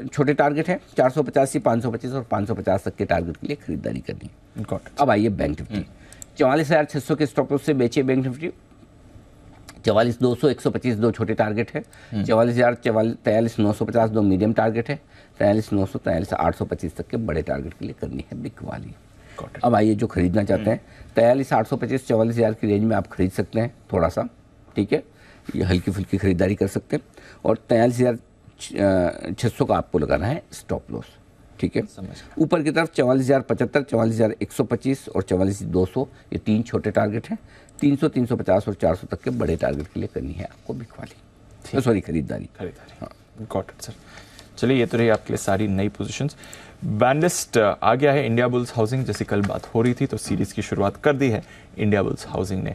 छोटे टारगेट हैं। 485, 525 और 550 तक के टारगेट के लिए खरीदारी करनी है। अब आइए बैंक निफ्टी। 44,600 के स्टॉप लॉस से बेचिए बैंक निफ्टी। 44,200, 125 दो छोटे टारगेट है। 44,000, 43,950 दो मीडियम टारगेट है। 43,900, 43,825 तक के बड़े टारगेट के लिए करनी है बिग वाली। अब आइए जो खरीदना चाहते हैं, 43,825, 44,000 की रेंज में आप खरीद सकते हैं थोड़ा सा, ठीक है, ये हल्की फुल्की खरीदारी कर सकते हैं। और 43,600 का आपको लगाना है स्टॉप लॉस, ठीक है। ऊपर की तरफ 44,075, 44,125 और 44,200 ये 3 छोटे टारगेट हैं। 300, 350 और 400 तक के बड़े टारगेट के लिए करनी है आपको बिग वाली, सॉरी खरीदारी। हाँ, गॉट इट सर। चलिए, ये तो रही आपके लिए सारी नई पोजीशंस। बैंडिस्ट आ गया है इंडिया बुल्स हाउसिंग, जैसी कल बात हो रही थी, तो सीरीज की शुरुआत कर दी है इंडिया बुल्स हाउसिंग ने।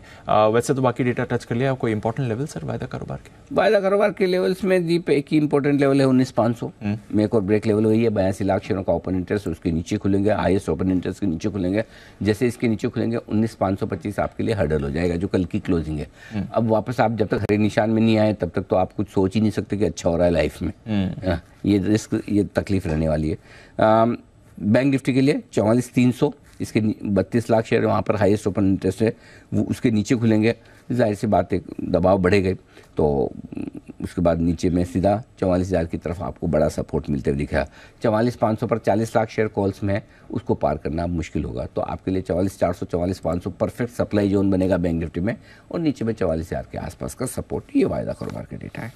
वैसे तो बाकी डेटा टच कर लिया, कोई इंपॉर्टेंट लेवल सर वायदा कारोबार के? वायदा कारोबार के लेवल्स में दीप एक ही इंपॉर्टेंट लेवल है 19,500, मेक और ब्रेक लेवल वही है। 82 लाख शेयरों का ओपन इंटरेस्ट उसके नीचे खुलेंगे, हाईएस्ट ओपन इंटरेस्ट के नीचे खुलेंगे। जैसे इसके नीचे खुलेंगे 19,525 आपके लिए हर्डल हो जाएगा, जो कल की क्लोजिंग है। अब वापस आप जब तक हरे निशान में नहीं आए तब तक तो आप कुछ सोच ही नहीं सकते कि अच्छा हो रहा है लाइफ में। ये रिस्क, ये तकलीफ रहने वाली है। बैंक निफ्टी के लिए 44,300, इसके 32 लाख शेयर वहाँ पर हाईएस्ट ओपन इंटरेस्ट है, वो उसके नीचे खुलेंगे। जाहिर सी बात है दबाव बढ़ेगा तो उसके बाद नीचे में सीधा 44,000 की तरफ आपको बड़ा सपोर्ट मिलते हुए दिखेगा। 44,500 पर 40 लाख शेयर कॉल्स में है, उसको पार करना मुश्किल होगा। तो आपके लिए 44,400 44,500 परफेक्ट सप्लाई जोन बनेगा बैंक निफ्टी में, और नीचे में 44,000 के आसपास का सपोर्ट। ये वायदा कारोबार का डेटा है।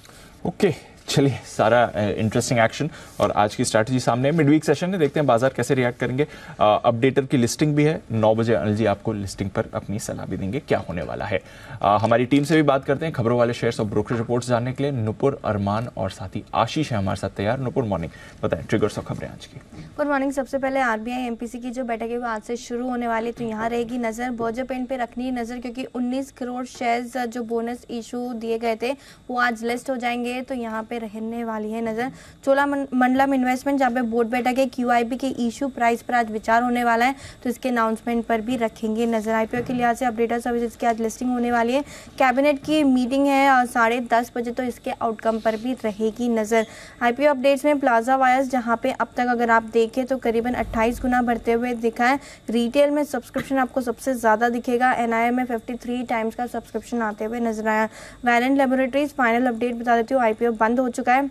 ओके, चलिए, सारा इंटरेस्टिंग एक्शन और आज की स्ट्रैटेजी सामने है। मिड वीक सेशन में देखते हैं बाजार कैसे रिएक्ट करेंगे। अपडेटर की लिस्टिंग भी है 9 बजे। अनिल जी आपको लिस्टिंग पर अपनी सलाह भी देंगे क्या होने वाला है। हमारी टीम से भी बात करते हैं खबरों वाले शेयर्स और ब्रोकरेज रिपोर्ट्स जानने के लिए। नुपुर, अरमान और साथ ही आशीष है हमारे साथ तैयार। नुपुर, मॉर्निंग, बताएं ट्रिगर्स और खबरें आज की। Good morning. सबसे पहले आरबीआई एमपीसी की जो बैठक है वो आज से शुरू होने वाली, तो यहाँ रहेगी नजर। बर्जर पेंट पे रखनी है नजर, क्योंकि 19 करोड़ शेयर्स जो बोनस इशू दिए गए थे वो आज लिस्ट हो जाएंगे, तो यहाँ पे रहने वाली है नजर। चोलामंडलम इन्वेस्टमेंट, जहाँ पे बोर्ड बैठक है, क्यूआईबी के इशू प्राइस पर आज विचार होने वाला है, तो इसके अनाउंसमेंट पर भी रखेंगे नजर। आईपीओ के लिहाज से अपडेटर सर्विसेज की आज लिस्टिंग होने वाली है। कैबिनेट की मीटिंग है 10:30 बजे, तो इसके आउटकम पर भी रहेगी नजर। आईपीओ अपडेट्स में प्लाजा वायर्स, जहाँ पे अब तक अगर आप देखें तो करीबन 28 गुना बढ़ते हुए दिखा है। रिटेल में सब्सक्रिप्शन आपको सबसे ज्यादा दिखेगा, एनआईए में 53 टाइम्स का सब्सक्रिप्शन आते हुए नजर आया। वैलेंट लेबोरेटरीज, फाइनल अपडेट बता देती हूँ, आईपीओ बंद हो चुका है।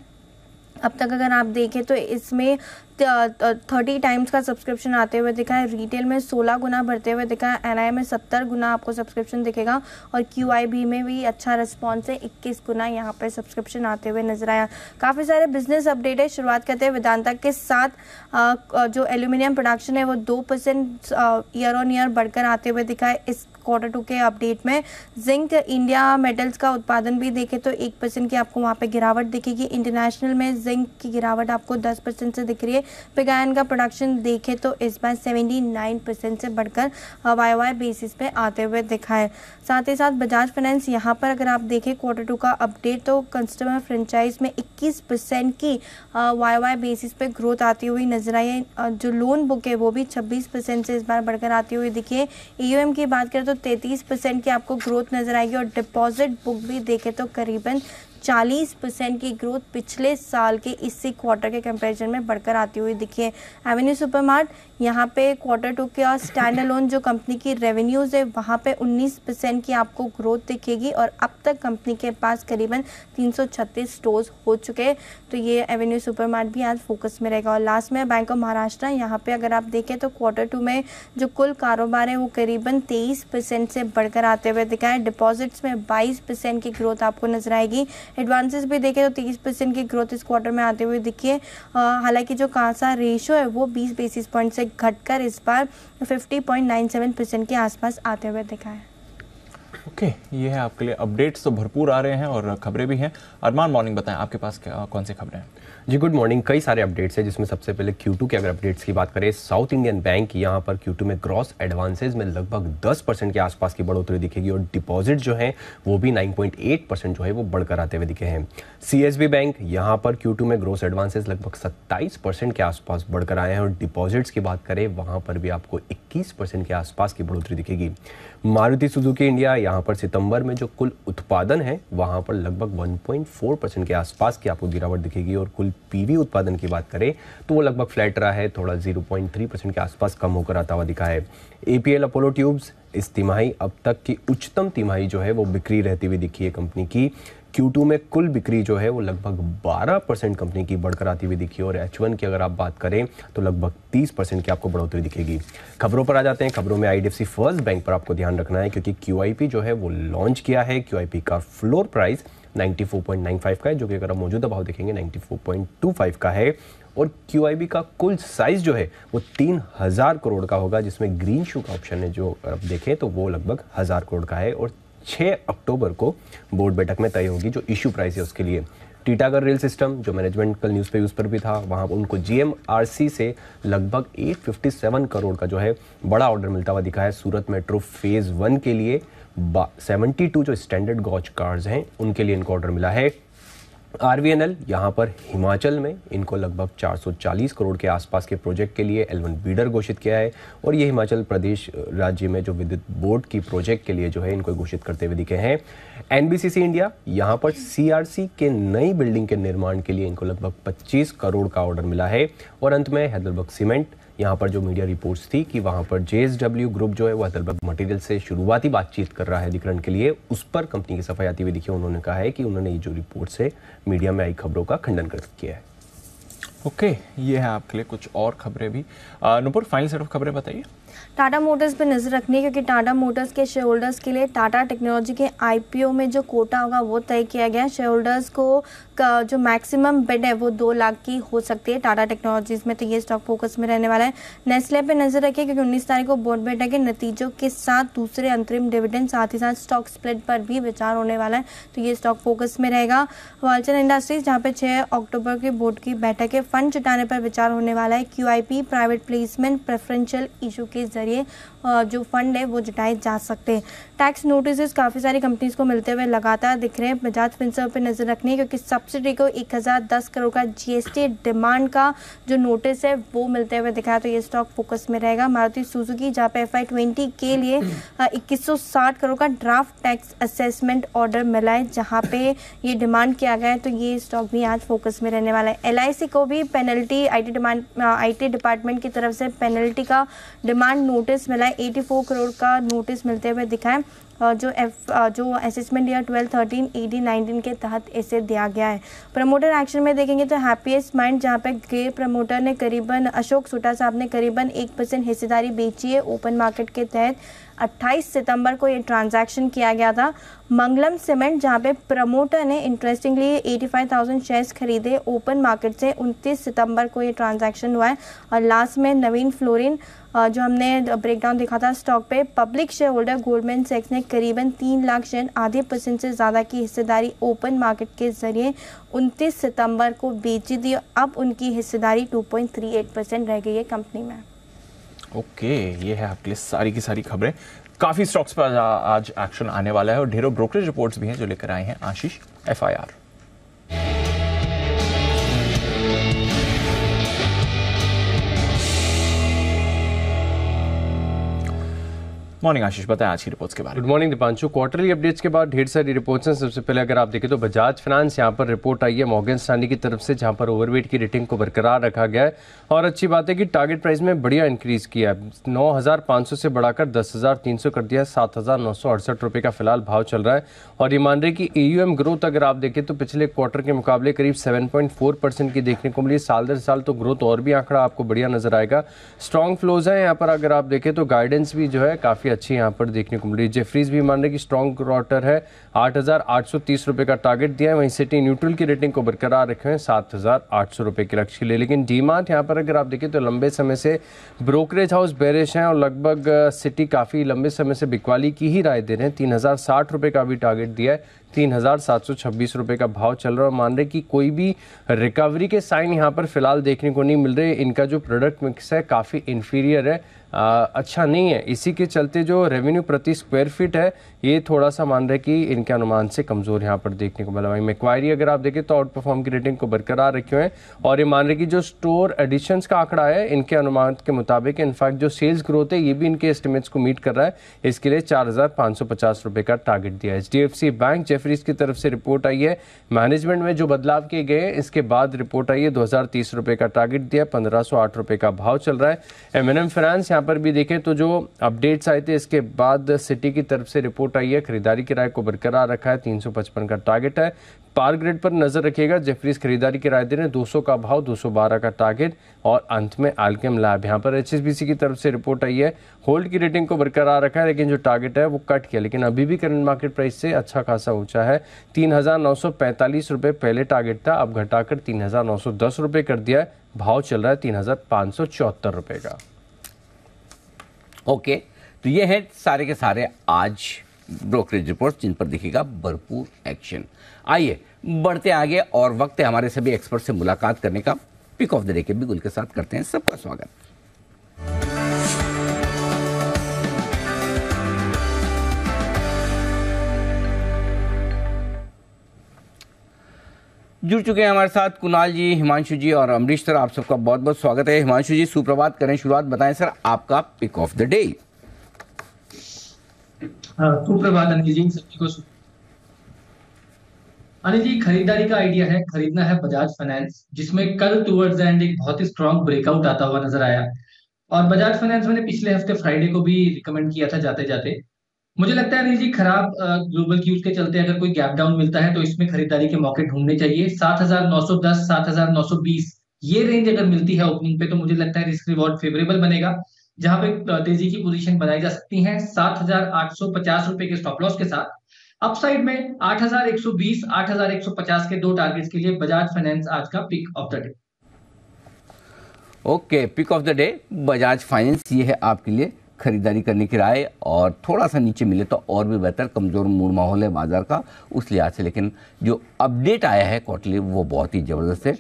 अब तक अगर आप देखें तो इसमें 30 टाइम्स का सब्सक्रिप्शन आते हुए दिखा है। रिटेल में 16 गुना बढ़ते हुए दिखा है। एनआई में 70 गुना आपको सब्सक्रिप्शन दिखेगा, और क्यूआईबी में भी अच्छा रिस्पॉन्स है, 21 गुना यहाँ पर सब्सक्रिप्शन आते हुए नजर आया। काफ़ी सारे बिजनेस अपडेट है। शुरुआत करते हैं वेदांता के साथ। जो एल्यूमिनियम प्रोडक्शन है वो 2% ईयर ऑन ईयर बढ़कर आते हुए दिखा है इस Q2 के अपडेट में। जिंक इंडिया मेटल्स का उत्पादन भी देखें तो 1% की आपको वहाँ पे गिरावट दिखेगी। इंटरनेशनल में जिंक की गिरावट आपको 10% से दिख रही है। पिग आयरन का प्रोडक्शन देखें तो इस बार 79% से बढ़कर वाई बेसिस पे आते हुए दिखा है। साथ ही साथ बजाज फाइनेंस, यहाँ पर अगर आप देखें Q2 का अपडेट तो कस्टमर फ्रेंचाइज में 21% की वाई बेसिस पे ग्रोथ आती हुई नजर आई है। जो लोन बुक है वो भी 26% से इस बार बढ़कर आती हुई दिखी है। ईयूएम की बात करें तो 33% की आपको ग्रोथ नजर आएगी, और डिपॉजिट बुक भी देखें तो करीबन 40% की ग्रोथ पिछले साल के इसी क्वार्टर के कंपैरिजन में बढ़कर आती हुई दिखी है। एवेन्यू सुपरमार्ट, यहाँ पे Q2 का स्टैंड अलोन जो कंपनी की रेवेन्यूज है वहाँ पे 19% की आपको ग्रोथ दिखेगी, और अब तक कंपनी के पास करीबन 336 स्टोर्स हो चुके हैं, तो ये एवेन्यू सुपरमार्ट भी आज फोकस में रहेगा। और लास्ट में बैंक ऑफ महाराष्ट्र, यहाँ पे अगर आप देखें तो Q2 में जो कुल कारोबार है वो करीबन 23% से बढ़कर आते हुए दिखा है। डिपॉजिट्स में 22% की ग्रोथ आपको नजर आएगी। एडवांसेस भी देखें तो 30% की ग्रोथ इस क्वार्टर में आते हुए दिखी है। हालांकि जो कासा रेशो है वो 20 बेसिस पॉइंट से घटकर इस बार 50.97% के आसपास आते हुए दिखा है। ओके, ये है आपके लिए अपडेट्स तो भरपूर आ रहे हैं और खबरें भी हैं। अरमान, मॉर्निंग, बताएं आपके पास कौन सी खबरें हैं? जी गुड मॉर्निंग। कई सारे अपडेट्स हैं, जिसमें सबसे पहले Q2 के अगर अपडेट्स की बात करें, साउथ इंडियन बैंक यहाँ पर Q2 में ग्रॉस एडवांसेज में लगभग 10% के आसपास की बढ़ोतरी दिखेगी, और डिपॉजिट जो है वो भी 9.8% जो है वो बढ़कर आते हुए दिखे हैं। CSB बैंक यहाँ पर Q2 में ग्रॉस एडवांसेज लगभग 27% के आसपास बढ़कर आए हैं, और डिपॉजिट्स की बात करें वहाँ पर भी आपको 21% के आसपास की बढ़ोतरी दिखेगी। मारुति सुजुकी इंडिया, यहाँ पर सितंबर में जो कुल उत्पादन है वहाँ पर लगभग 1.4% के आसपास की आपको गिरावट दिखेगी, और कुल पीवी उत्पादन की बात करें तो वो लगभग फ्लैट रहा है, थोड़ा 0.3% के आसपास कम होकर आता हुआ दिखा है। APL अपोलो ट्यूब्स, इस तिमाही अब तक की उच्चतम तिमाही जो है वो बिक्री रहती हुई दिखी है कंपनी की। Q2 में कुल बिक्री जो है वो लगभग 12% कंपनी की बढ़कर आती हुई दिखी, और H1 की अगर आप बात करें तो लगभग 30% की आपको बढ़ोतरी दिखेगी। खबरों पर आ जाते हैं। खबरों में IDFC फर्स्ट बैंक पर आपको ध्यान रखना है, क्योंकि QIP जो है वो लॉन्च किया है। QIP का फ्लोर प्राइस 94.95 का है, जो कि अगर आप मौजूदा भाव देखेंगे 94.25 का है, और QIB का कुल साइज जो है वो 3000 करोड़ का होगा, जिसमें ग्रीन शू का ऑप्शन है जो आप देखें तो वो लगभग 1000 करोड़ का है, और 6 अक्टूबर को बोर्ड बैठक में तय होगी जो इश्यू प्राइस है उसके लिए। टीटागढ़ रेल सिस्टम जो मैनेजमेंट कल न्यूज़ पे उस पर भी था, वहाँ उनको GMRC से लगभग 857 करोड़ का जो है बड़ा ऑर्डर मिलता हुआ दिखा है। सूरत मेट्रो फेज़ 1 के लिए 72 जो स्टैंडर्ड गॉज कार्स हैं उनके लिए इनको ऑर्डर मिला है। RVNL यहाँ पर हिमाचल में इनको लगभग 440 करोड़ के आसपास के प्रोजेक्ट के लिए L1 बीडर घोषित किया है और ये हिमाचल प्रदेश राज्य में जो विद्युत बोर्ड की प्रोजेक्ट के लिए जो है इनको घोषित करते हुए दिखे हैं। NBCC इंडिया यहाँ पर CRC के नई बिल्डिंग के निर्माण के लिए इनको लगभग 25 करोड़ का ऑर्डर मिला है। और अंत में हैदराबाद सीमेंट, यहाँ पर जो मीडिया रिपोर्ट्स थी कि वहाँ पर JSW ग्रुप जो है वो हैदराबाद मटेरियल से शुरुआती बातचीत कर रहा है अधिग्रहण के लिए, उस पर कंपनी की सफाई आती हुई दिखी। उन्होंने कहा है कि उन्होंने ये जो रिपोर्ट्स है मीडिया में आई खबरों का खंडन कर किया है। ओके, ये है आपके लिए कुछ और खबरें भी। नुपुर, फाइनल सेट ऑफ खबरें बताइए। टाटा मोटर्स पे नजर रखनी है क्योंकि टाटा मोटर्स के शेयर होल्डर्स के लिए टाटा टेक्नोलॉजी के IPO में जो कोटा होगा वो तय किया गया है। शेयर होल्डर्स को जो मैक्सिमम बिड है वो 2 लाख की हो सकती है टाटा टेक्नोलॉजीज में, तो ये स्टॉक फोकस में रहने वाला है। नेस्ले पे नजर रखिए क्योंकि 19 तारीख को बोर्ड बैठक के नतीजों के साथ दूसरे अंतरिम डिविडेंड, साथ ही साथ स्टॉक स्प्लिट पर भी विचार होने वाला है, तो ये स्टॉक फोकस में रहेगा। वालचंद इंडस्ट्रीज जहाँ पे 6 अक्टूबर की बोर्ड की बैठक है, फंड जुटाने पर विचार होने वाला है। QIP private placement preferential issue के जरिए जो फंड है वो जुटाए जा सकते हैं। टैक्स नोटिस काफ़ी सारी कंपनीज को मिलते हुए लगातार दिख रहे हैं। बजाज फिनसर्व पे नजर रखनी है क्योंकि सब्सिडी को 1010 करोड़ का GST डिमांड का जो नोटिस है वो मिलते हुए दिखा है, तो ये स्टॉक फोकस में रहेगा। मारुति सुजुकी जहाँ पे FY20 के लिए 2160 करोड़ का ड्राफ्ट टैक्स असेसमेंट ऑर्डर मिला है, जहाँ पे ये डिमांड किया गया है, तो ये स्टॉक भी आज फोकस में रहने वाला है। LIC को भी पेनल्टी IT डिपार्टमेंट की तरफ से पेनल्टी का डिमांड नोटिस मिला है, 84 करोड़ का नोटिस मिलते हुए दिखा है, जो असेसमेंट ईयर 12-13 AD-19 के तहत इसे दिया गया है। प्रमोटर एक्शन में देखेंगे तो हैप्पीएस्ट माइंड जहाँ पे गे प्रमोटर ने करीबन अशोक सुटा साहब ने करीबन 1% हिस्सेदारी बेची है ओपन मार्केट के तहत। 28 सितंबर को ये ट्रांजैक्शन किया गया था। मंगलम सीमेंट जहाँ पे प्रमोटर ने इंटरेस्टिंगली 85,000 शेयर्स खरीदे ओपन मार्केट से, 29 सितंबर को ये ट्रांजैक्शन हुआ है। और लास्ट में नवीन फ्लोरिन जो हमने ब्रेकडाउन दिखा था स्टॉक पे, पब्लिक शेयर होल्डर गोल्डमैन सैक्स ने करीबन 3 लाख शेयर, आधे % से ज़्यादा की हिस्सेदारी ओपन मार्केट के जरिए 29 सितंबर को बेची थी। अब उनकी हिस्सेदारी 2.38% रह गई है कंपनी में। ओके, ये है आपके लिए सारी की सारी खबरें। काफ़ी स्टॉक्स पर आज एक्शन आने वाला है और ढेरों ब्रोकरेज रिपोर्ट्स भी हैं जो लेकर आए हैं आशीष FIR। मॉर्निंग आशीष, बताएं आज की रिपोर्ट्स के बारे में। Good morning Deepanshu. Quarterly updates के बाद ढेर सारी रिपोर्ट्स हैं। सबसे पहले अगर आप देखें तो बजाज फाइनेंस यहाँ पर रिपोर्ट आई है मॉर्गन स्टैनली की तरफ से, जहाँ पर ओवरवेट की रेटिंग को बरकरार रखा गया है और अच्छी बात है कि टारगेट प्राइस में बढ़िया इंक्रीज किया है, 9,500 से बढ़ाकर 10,300 कर दिया है, 7,968 रुपये का फिलहाल भाव चल रहा है। और ये मान रहे कि AUM ग्रोथ अगर आप देखें तो पिछले क्वार्टर के मुकाबले करीब 7.4% की देखने को मिली। साल दर साल तो ग्रोथ और भी आंकड़ा आपको बढ़िया नजर आएगा। स्ट्रॉन्ग फ्लोज है यहाँ पर, अगर आप देखें तो गाइडेंस भी जो है काफी अच्छी यहाँ पर देखने को मिल रही है। जेफरीज भी मान रहे कि स्ट्रॉन्ग क्वार्टर है, 8,830 रुपए का टारगेट दिया है। वहीं सिटी न्यूट्रल की रेटिंग को बरकरार रखे हैं 7,800 रुपए के लक्ष्य के लिए। लेकिन डीमार्ट यहाँ पर अगर आप देखें तो लंबे समय से ब्रोकरेज हाउस बेरिश हैं और लगभग सिटी काफी लंबे समय से बिकवाली की ही राय दे रहे हैं। 3,060 रुपए का भी टारगेट दिया है, 3,726 रुपए का भाव चल रहा है। मान रहे कि कोई भी रिकवरी के साइन यहाँ पर फिलहाल देखने को नहीं मिल रहे। इनका जो प्रोडक्ट मिक्स है काफी इंफीरियर है, अच्छा नहीं है। इसी के चलते जो रेवेन्यू प्रति स्क्वायर फीट है ये थोड़ा सा मान रहे कि इनके अनुमान से कमजोर यहाँ पर देखने को मिला। वहीं मैक्वायरी अगर आप देखें तो आउट परफॉर्म की रेटिंग को बरकरार रखे हुए हैं और ये मान रहे कि जो स्टोर एडिशंस का आंकड़ा है इनके अनुमान के मुताबिक इनफैक्ट जो सेल्स ग्रोथ है ये भी इनके एस्टिमेट्स को मीट कर रहा है। इसके लिए 4,550 रुपए का टारगेट दिया है। HDFC बैंक जेफरीज की तरफ से रिपोर्ट आई है, मैनेजमेंट में जो बदलाव किए गए इसके बाद रिपोर्ट आई है, 2,030 रुपए का टारगेट दिया, 1,508 रुपए का भाव चल रहा है। M&M फाइनेंस यहाँ पर भी देखें तो जो अपडेट्स आए थे इसके बाद सिटी की तरफ से रिपोर्ट आई है, खरीदारी किराए को बरकरार रखा है, 355 का टारगेट है। पार ग्रेड पर नजर रखिएगा, जेफरीज खरीदारी किराए दे रहे हैं, 200 का भाव, 212 का टारगेट। और अंत में अल्केम लैब यहाँ पर HSBC की तरफ से रिपोर्ट आई है, होल्ड की रेटिंग को बरकरार रखा है लेकिन जो टारगेट है वो कट किया, लेकिन अभी भी करंट मार्केट प्राइस से अच्छा खासा ऊंचा है। 3,945 रुपए पहले टारगेट था, अब घटाकर 3,910 रुपए कर दिया है, भाव चल रहा है 3,574 रुपए का। ओके, तो ये है सारे के सारे आज ब्रोकरेज रिपोर्ट जिन पर दिखेगा भरपूर एक्शन। आइए बढ़ते आगे और वक्त है हमारे सभी एक्सपर्ट से मुलाकात करने का। पिक ऑफ द डे के बिगुल के साथ करते हैं सबका स्वागत। जुड़ चुके हैं हमारे साथ कुणाल जी, हिमांशु जी और अमरीश सर। आप सबका बहुत बहुत स्वागत है। हिमांशु जी सुप्रभात, करें शुरुआत, बताएं सर आपका पिक ऑफ द डे। सुप्रभात अनिल जी, सभी को। अनिल जी, खरीदारी का आइडिया है, खरीदना है बजाज फाइनेंस, जिसमें कल टुवर्ड्स एंड एक बहुत ही स्ट्रॉन्ग ब्रेकआउट आता हुआ नजर आया। और बजाज फाइनेंस मैंने पिछले हफ्ते फ्राइडे को भी रिकमेंड किया था जाते जाते। मुझे लगता है अनिल जी, खराब ग्लोबल क्यूज के चलते अगर कोई गैप डाउन मिलता है तो इसमें खरीदारी के मौके ढूंढने चाहिए। 7,910 7,920 ये रेंज अगर मिलती है ओपनिंग पे तो मुझे लगता है रिस्क रिवॉर्ड फेवरेबल बनेगा, जहां पे तेजी की पोजीशन बनाई जा सकती है 7,850 रुपए के स्टॉप लॉस के साथ। अपसाइड में 8,120 8,150 के दो टारगेट्स के लिए बजाज फाइनेंस आज का pick of the day. Okay, pick of the day Bajaj Finance, ये है आपके लिए खरीदारी करने की राय। और थोड़ा सा नीचे मिले तो और भी बेहतर, कमजोर मूड माहौल है बाजार का उस लिहाज से, लेकिन जो अपडेट आया है क्वार्टरली वो बहुत ही जबरदस्त है।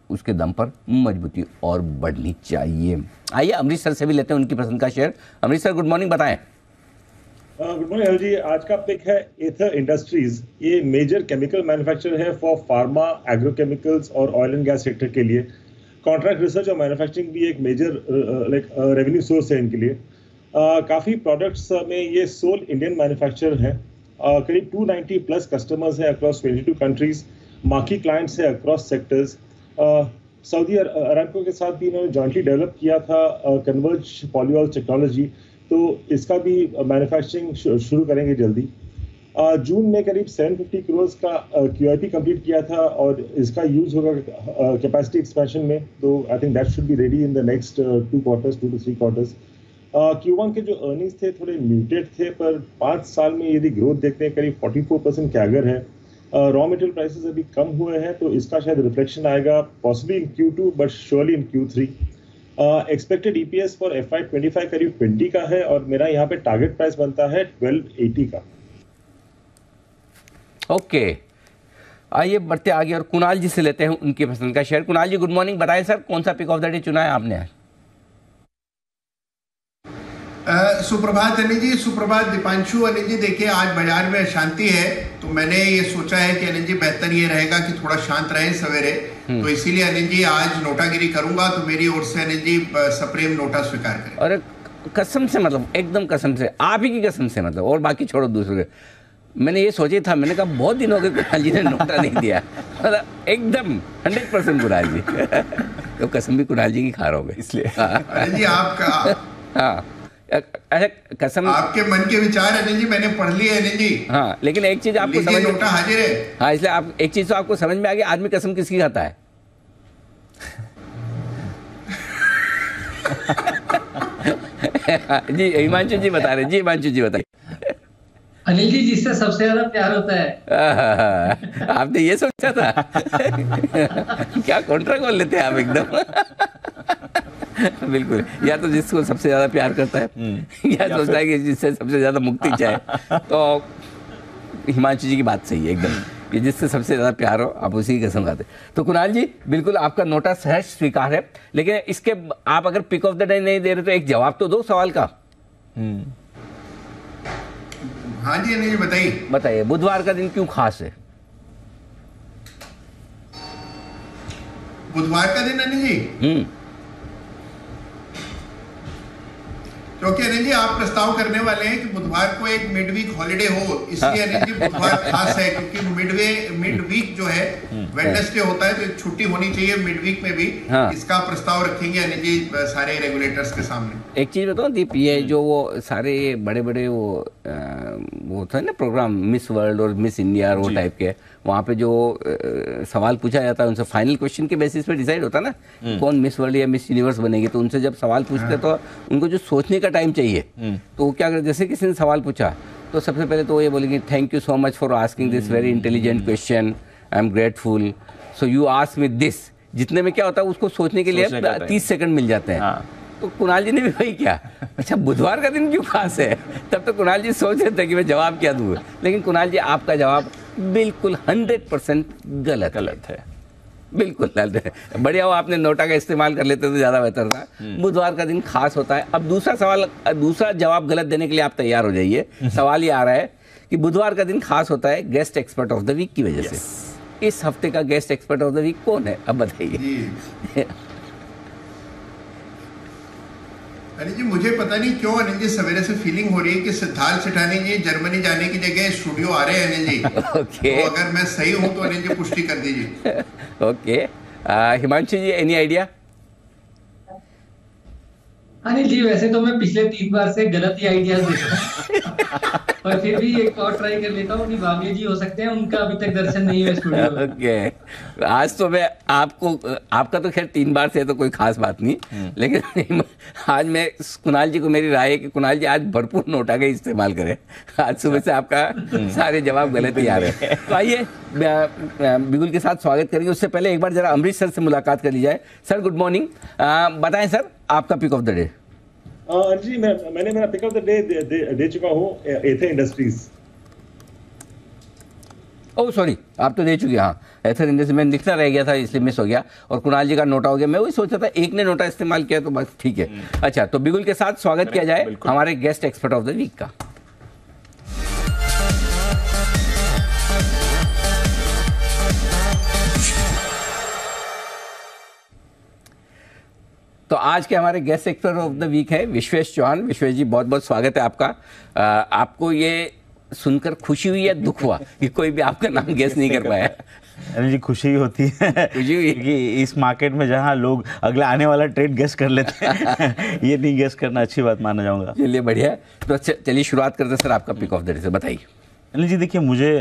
उसके दम पर मजबूती और बढ़नी चाहिए। आइए अमरीश सर से भी लेते हैं उनकी पसंद का share. Amrish sir good morning, बताएं। गुड मॉर्निंग हल जी। आज का पिक है एथर इंडस्ट्रीज। ये मेजर केमिकल मैन्युफैक्चरर है फॉर फार्मा, एग्रोकेमिकल्स और ऑयल एंड गैस सेक्टर के लिए। कॉन्ट्रैक्ट रिसर्च और मैन्युफैक्चरिंग भी एक मेजर रेवेन्यू सोर्स है इनके लिए। काफ़ी प्रोडक्ट्स में ये सोल इंडियन मैन्युफैक्चरर है। करीब 290 प्लस कस्टमर्स हैं अक्रॉस 22 कंट्रीज। मार्की क्लाइंट्स हैं अक्रॉस सेक्टर्स। सऊदी अरामको के साथ भी इन्होंने जॉइंटली डेवलप किया था कन्वर्ज पॉलीऑल टेक्नोलॉजी, तो इसका भी मैन्युफैक्चरिंग शुरू करेंगे जल्दी। जून में करीब 750 करोड़ का QIP कंप्लीट किया था और इसका यूज होगा कैपेसिटी एक्सपेंशन में, तो I think that should be ready in the next 2 to 3 quarters. Q1 के जो अर्निंग्स थे थोड़े म्यूटेड थे, पर 5 साल में यदि ग्रोथ देखते हैं करीब 44% कैगर है। रॉ मटेरियल प्राइसेस अभी कम हुए हैं तो इसका शायद रिफ्लेक्शन आएगा possibly in Q2 but surely in Q3। Expected EPS for FY25 करीब 20 का है और मेरा यहाँ पे टारगेट प्राइस बनता है 1280 का। ओके, आइए बढ़ते आगे और कुणाल जी से लेते हैं उनकी पसंद का शेयर। कुणाल जी गुड मॉर्निंग, बताएं सर कौन सा पिक ऑफ द डे चुना है आपने? सुप्रभात अनिल जी, सुप्रभात दीपांशु। अनिल जी देखिए, आज बाजार में अशांति है तो मैंने ये सोचा है कि अनिल जी बेहतर ये रहेगा कि थोड़ा शांत रहे सवेरे, तो इसीलिए अनिल जी आज नोटागिरी करूंगा, तो मेरी ओर से अनिल जी सप्रेम नोटा स्वीकार करें। अरे कसम से, मतलब एकदम कसम से, आप ही की कसम से, मतलब और बाकी छोड़ो दूसरे। मैंने ये सोचा था, मैंने कहा बहुत दिन हो गए कुणाल जी ने नोटा नहीं दिया, मतलब एकदम 100% कुणाल जी तो कसम भी कुणाल जी की खा रहे हो इसलिए। अनिल जी आपका हाँ, अच्छा कसम, आपके मन के विचार अनिल जी मैंने पढ़ लिए अनिल जी। हाँ, लेकिन एक चीज आपको समझ, नोटा हाजिर है। हाँ, इसलिए आप एक चीज तो आपको समझ में आ गई, आदमी कसम किसकी खाता है। जी हिमांशु जी बता रहे। जी हिमांशु जी बताइए। अनिल जी, जिससे सबसे ज्यादा प्यार होता है। आपने ये सोचा था? क्या कॉन्ट्रा खोल लेते हैं आप एकदम। बिल्कुल, या तो जिसको सबसे ज्यादा प्यार करता है या सोचता है कि जिससे सबसे ज्यादा मुक्ति चाहे। तो हिमांशु जी की बात सही है एकदम, कि जिससे सबसे ज्यादा प्यार हो आप उसी की कसम खाते। तो कुणाल जी बिल्कुल आपका नोटा सहज स्वीकार है, लेकिन इसके आप अगर पिक ऑफ द डे नहीं दे रहे तो एक जवाब तो दो सवाल का। हाँ जी अनिल जी बताइए। बताइए बुधवार का दिन क्यों खास है? बुधवार का दिन अनिल जी क्योंकि अनिल जी आप प्रस्ताव करने वाले हैं कि बुधवार को एक मिड वीक हॉलिडे हो, इसलिए अनिल जी बुधवार खास है, क्योंकि मिड वीक जो है वेडनेसडे होता है तो एक छुट्टी होनी चाहिए मिड वीक में भी। इसका प्रस्ताव रखेंगे अनिल जी सारे रेगुलेटर्स के सामने। एक चीज बताओ दीप, ये जो वो सारे बड़े बड़े वो था ना प्रोग्राम, मिस वर्ल्ड और मिस इंडिया और वो टाइप के, वहाँ पे जो सवाल पूछा जाता है उनसे फाइनल क्वेश्चन के बेसिस पे डिसाइड होता है ना कौन मिस वर्ल्ड या मिस यूनिवर्स बनेगी। तो उनसे जब सवाल पूछते तो उनको जो सोचने का टाइम चाहिए, तो वो क्या करते, जैसे किसी ने सवाल पूछा तो सबसे पहले तो वो ये बोलेंगे thank you so much for asking this very intelligent question, I am grateful, so you ask me this. जितने में क्या होता है उसको सोचने के लिए 30 सेकंड मिल जाते हैं। तो कुणाल जी ने भी वही किया। अच्छा बुधवार का दिन क्यों खास है? तब तो कुणाल जी सोच रहे थे कि मैं जवाब क्या दूँ, लेकिन कुणाल जी आपका जवाब बिल्कुल 100% गलत है, बिल्कुल बढ़िया हो आपने नोटा का इस्तेमाल कर लेते तो ज़्यादा बेहतर था। बुधवार का दिन खास होता है। अब दूसरा जवाब गलत देने के लिए आप तैयार हो जाइए। सवाल ये आ रहा है कि बुधवार का दिन खास होता है guest expert of the week की वजह से। इस हफ्ते का guest expert of the week कौन है, अब बताइए। अनिल जी, मुझे पता नहीं क्यों अनिल जी सवेरे से फीलिंग हो रही है कि सिद्धार्थ सेठानी जी जर्मनी जाने की जगह स्टूडियो आ रहे हैं अनिल जी। ओके। तो अगर मैं सही हूं तो अनिल जी पुष्टि कर दीजिए। ओके, हिमांशु जी एनी आइडिया? अनिल जी, वैसे तो मैं पिछले 3 बार से गलत ही आइडियाज दे रहा हूं, पर फिर भी एक और ट्राई कर लेता हूँ कि भाग्य जी हो सकते हैं, उनका अभी तक दर्शन नहीं है स्टूडियो में। ओके, आज तो मैं आपका तो खैर 3 बार से तो कोई खास बात नहीं, लेकिन आज मैं कुणाल जी को मेरी राय है कि कुणाल जी आज भरपूर नोटा का इस्तेमाल करें। आज सुबह से आपका सारे जवाब गलत ही आ रहे हैं। तो आइए बिगुल के साथ स्वागत करेंगे। उससे पहले एक बार जरा अमरीश सर से मुलाकात कर ली जाए। सर गुड मॉर्निंग, बताएं सर आपका पिक ऑफ द डे। जी मैंने मेरा पिक ऑफ द डे दे चुका हूँ, एथर इंडस्ट्रीज। ओह सॉरी, आप तो दे चुके हैं। हाँ, एथर इंडस्ट्रीज में लिखना रह गया था इसलिए मिस हो गया, और कुणाल जी का नोटा हो गया। मैं वही सोचा था एक ने नोटा इस्तेमाल किया तो बस ठीक है। अच्छा, तो बिगुल के साथ स्वागत किया जाए हमारे guest expert of the week का। तो आज के हमारे guest expert of the week है विश्वेश चौहान। विश्वेश जी बहुत बहुत स्वागत है आपका। आपको ये सुनकर खुशी हुई या दुख हुआ कि कोई भी आपका नाम गेस नहीं कर पाया? जी खुशी होती है, खुशी हुई कि इस मार्केट में जहां लोग अगला आने वाला ट्रेड गेस कर लेते हैं ये नहीं गेस करना अच्छी बात माना जाऊंगा। चलिए बढ़िया। तो चलिए शुरुआत करते हैं सर, आपका पिक ऑफ द डे से बताइए। अनिल जी देखिए, मुझे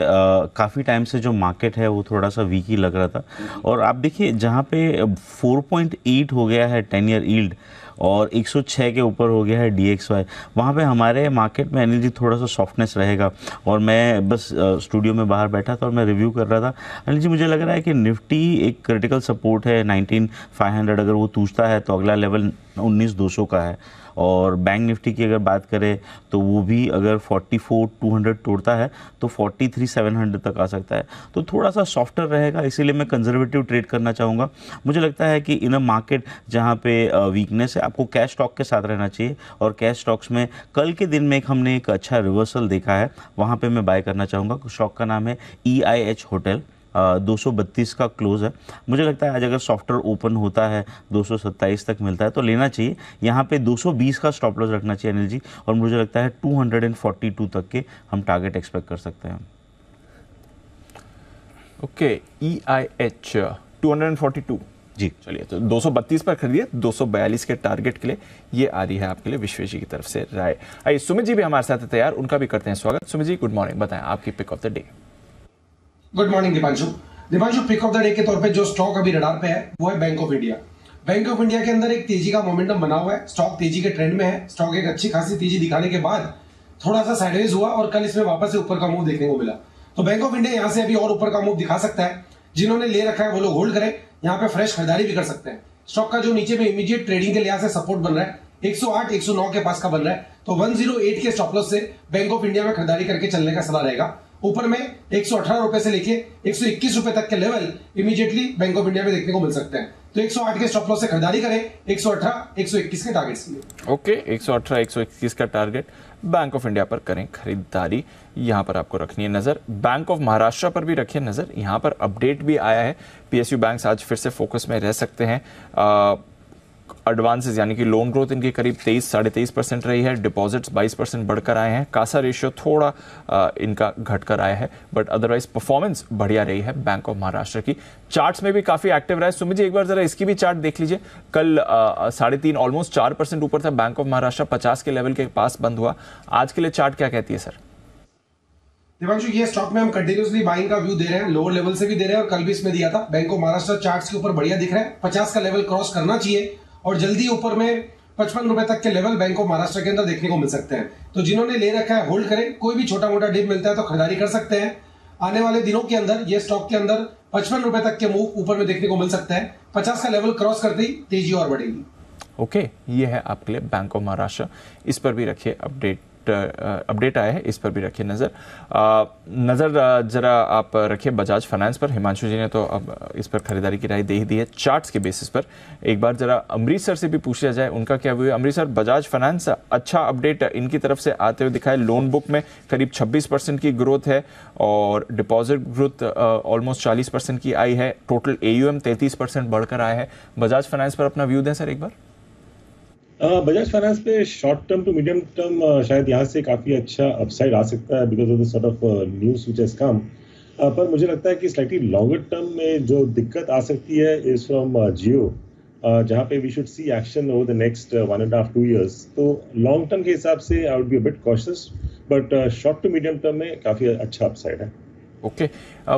काफ़ी टाइम से जो मार्केट है वो थोड़ा सा वीक ही लग रहा था, और आप देखिए जहाँ पे 4.8 हो गया है 10 ईयर यील्ड और 106 के ऊपर हो गया है DXY, वहाँ पे हमारे मार्केट में अनिल जी थोड़ा सा सॉफ्टनेस रहेगा। और मैं बस स्टूडियो में बाहर बैठा था और मैं रिव्यू कर रहा था। अनिल जी मुझे लग रहा है कि निफ्टी एक क्रिटिकल सपोर्ट है 19,500, अगर वो टूटता है तो अगला लेवल 19,200 का है। और बैंक निफ्टी की अगर बात करें तो वो भी अगर 44,200 तोड़ता है तो 43,700 तक आ सकता है। तो थोड़ा सा सॉफ्टर रहेगा, इसीलिए मैं कंजर्वेटिव ट्रेड करना चाहूँगा। मुझे लगता है कि इन अ मार्केट जहाँ पे वीकनेस है, आपको कैश स्टॉक के साथ रहना चाहिए, और कैश स्टॉक्स में कल के दिन में हमने एक अच्छा रिवर्सल देखा है, वहाँ पर मैं बाय करना चाहूँगा। स्टॉक का नाम है EIH होटल, 232 का क्लोज है। मुझे लगता है आज अगर सॉफ्टर ओपन होता है 227 तक मिलता है तो लेना चाहिए। यहाँ पे 220 का स्टॉप लॉस रखना चाहिए अनिल जी, और मुझे लगता है 242 तक के हम टारगेट एक्सपेक्ट कर सकते हैं। ओके, EIH 242 जी, चलिए तो 232 पर खरीदिए। 242 के टारगेट के लिए ये आ रही है आपके लिए विश्वेश जी की तरफ से राय। आइए सुमित जी भी हमारे साथ तैयार, उनका भी करते हैं स्वागत। सुमित जी गुड मॉर्निंग, बताएं आपकी pick of the day. Good morning Deepanshu. Pick of the day के तौर पे जो स्टॉक अभी रडार पे है वो है bank of India. Bank of India के अंदर एक तेजी का मोमेंटम बना हुआ है, स्टॉक तेजी के ट्रेंड में है। स्टॉक एक अच्छी खासी तेजी दिखाने के बाद थोड़ा सा साइडवेज हुआ और कल इसमें वापस से ऊपर का मूव देखने को मिला। तो बैंक ऑफ इंडिया यहाँ से अभी और ऊपर का मूव दिखा सकता है। जिन्होंने ले रखा है वो लोग होल्ड करें, यहाँ पे फ्रेश खरीदारी भी कर सकते हैं। स्टॉक का जो नीचे में इमीडिएट ट्रेडिंग के लिहाज से सपोर्ट बन रहा है 108 109 के पास का बन रहा है, तो 108 के स्टॉप लॉस से बैंक ऑफ इंडिया में खरीदारी करके चलने का सलाह रहेगा। ऊपर में 118 रुपए से लेके 121 रुपए तक के level immediately bank of India में देखने को मिल सकते हैं। तो 108 के स्टॉप लॉस से खरीदारी करें 118 121 के टारगेट्स के लिए। ओके, 118 121 का टारगेट बैंक ऑफ इंडिया पर करें खरीदारी। यहां पर आपको रखनी है नजर। बैंक ऑफ महाराष्ट्र पर भी रखिए नजर। यहां पर अपडेट भी आया है, PSU बैंक्स आज फिर से फोकस में रह सकते हैं। एडवांसेस यानी कि लोन ग्रोथ इनकी करीब 23-23% रही है। डिपॉजिट्स 22% बढ़कर आए हैं। कासा रेशियो थोड़ा इनका घटकर आया है, बट अदरवाइज परफॉर्मेंस बढ़िया रही है बैंक ऑफ महाराष्ट्र की। चार्ट्स में भी काफी एक्टिव रहा है। सुमित जी एक बार जरा इसकी भी चार्ट देख लीजिए। कल 3.5 ऑलमोस्ट 4% ऊपर था बैंक ऑफ महाराष्ट्र, 50 के लेवल के पास बंद हुआ। आज के लिए चार्ट क्या कहती है सर? दिवांशु, ये स्टॉक में हम कंटिन्यूसली बाइंग का व्यू दे रहे हैं, लोअर लेवल से भी दे रहे हैं और कल भी इसमें दिया था। बैंक ऑफ महाराष्ट्र चार्ट्स के ऊपर बढ़िया दिख रहा है, 50 का लेवल क्रॉस करना चाहिए और जल्दी ऊपर में 55 रुपए तक के लेवल बैंक ऑफ महाराष्ट्र के अंदर देखने को मिल सकते हैं। तो जिन्होंने ले रखा है होल्ड करें, कोई भी छोटा मोटा डिप मिलता है तो खरीदारी कर सकते हैं। आने वाले दिनों के अंदर ये स्टॉक के अंदर 55 रुपए तक के मूव ऊपर में देखने को मिल सकता है। 50 का लेवल क्रॉस करते ही तेजी और बढ़ेगी। ओके, ये है आपके लिए बैंक ऑफ महाराष्ट्र। इस पर भी रखिए अपडेट अपडेट आया है, इस पर भी रखिए नज़र जरा आप रखिए बजाज फाइनेंस पर। हिमांशु जी ने तो अब इस पर खरीदारी की राय दे ही दी है चार्ट्स के बेसिस पर। एक बार जरा अमृतसर से भी पूछ लिया जाए उनका क्या व्यू है। अमृतसर, बजाज फाइनेंस अच्छा अपडेट इनकी तरफ से आते हुए दिखा है। लोन बुक में करीब 26% की ग्रोथ है और डिपॉजिट ग्रोथ ऑलमोस्ट 40% की आई है। टोटल AUM 33% बढ़कर आया है। बजाज फाइनेंस पर अपना व्यू दें सर एक बार। बजाज फाइनेंस पे short term to medium term शायद यहाँ से काफी अच्छा अपसाइड आ सकता है because of the sort of news which has come. पर मुझे लगता है कि स्लाइटली लॉन्गर टर्म में जो दिक्कत आ सकती है इज फ्रॉम जियो, जहाँ पे we should see action over the next 1.5-2 years। तो लॉन्ग टर्म के हिसाब से I would be a bit cautious, but short to medium term में काफी अच्छा अपसाइड है। ओके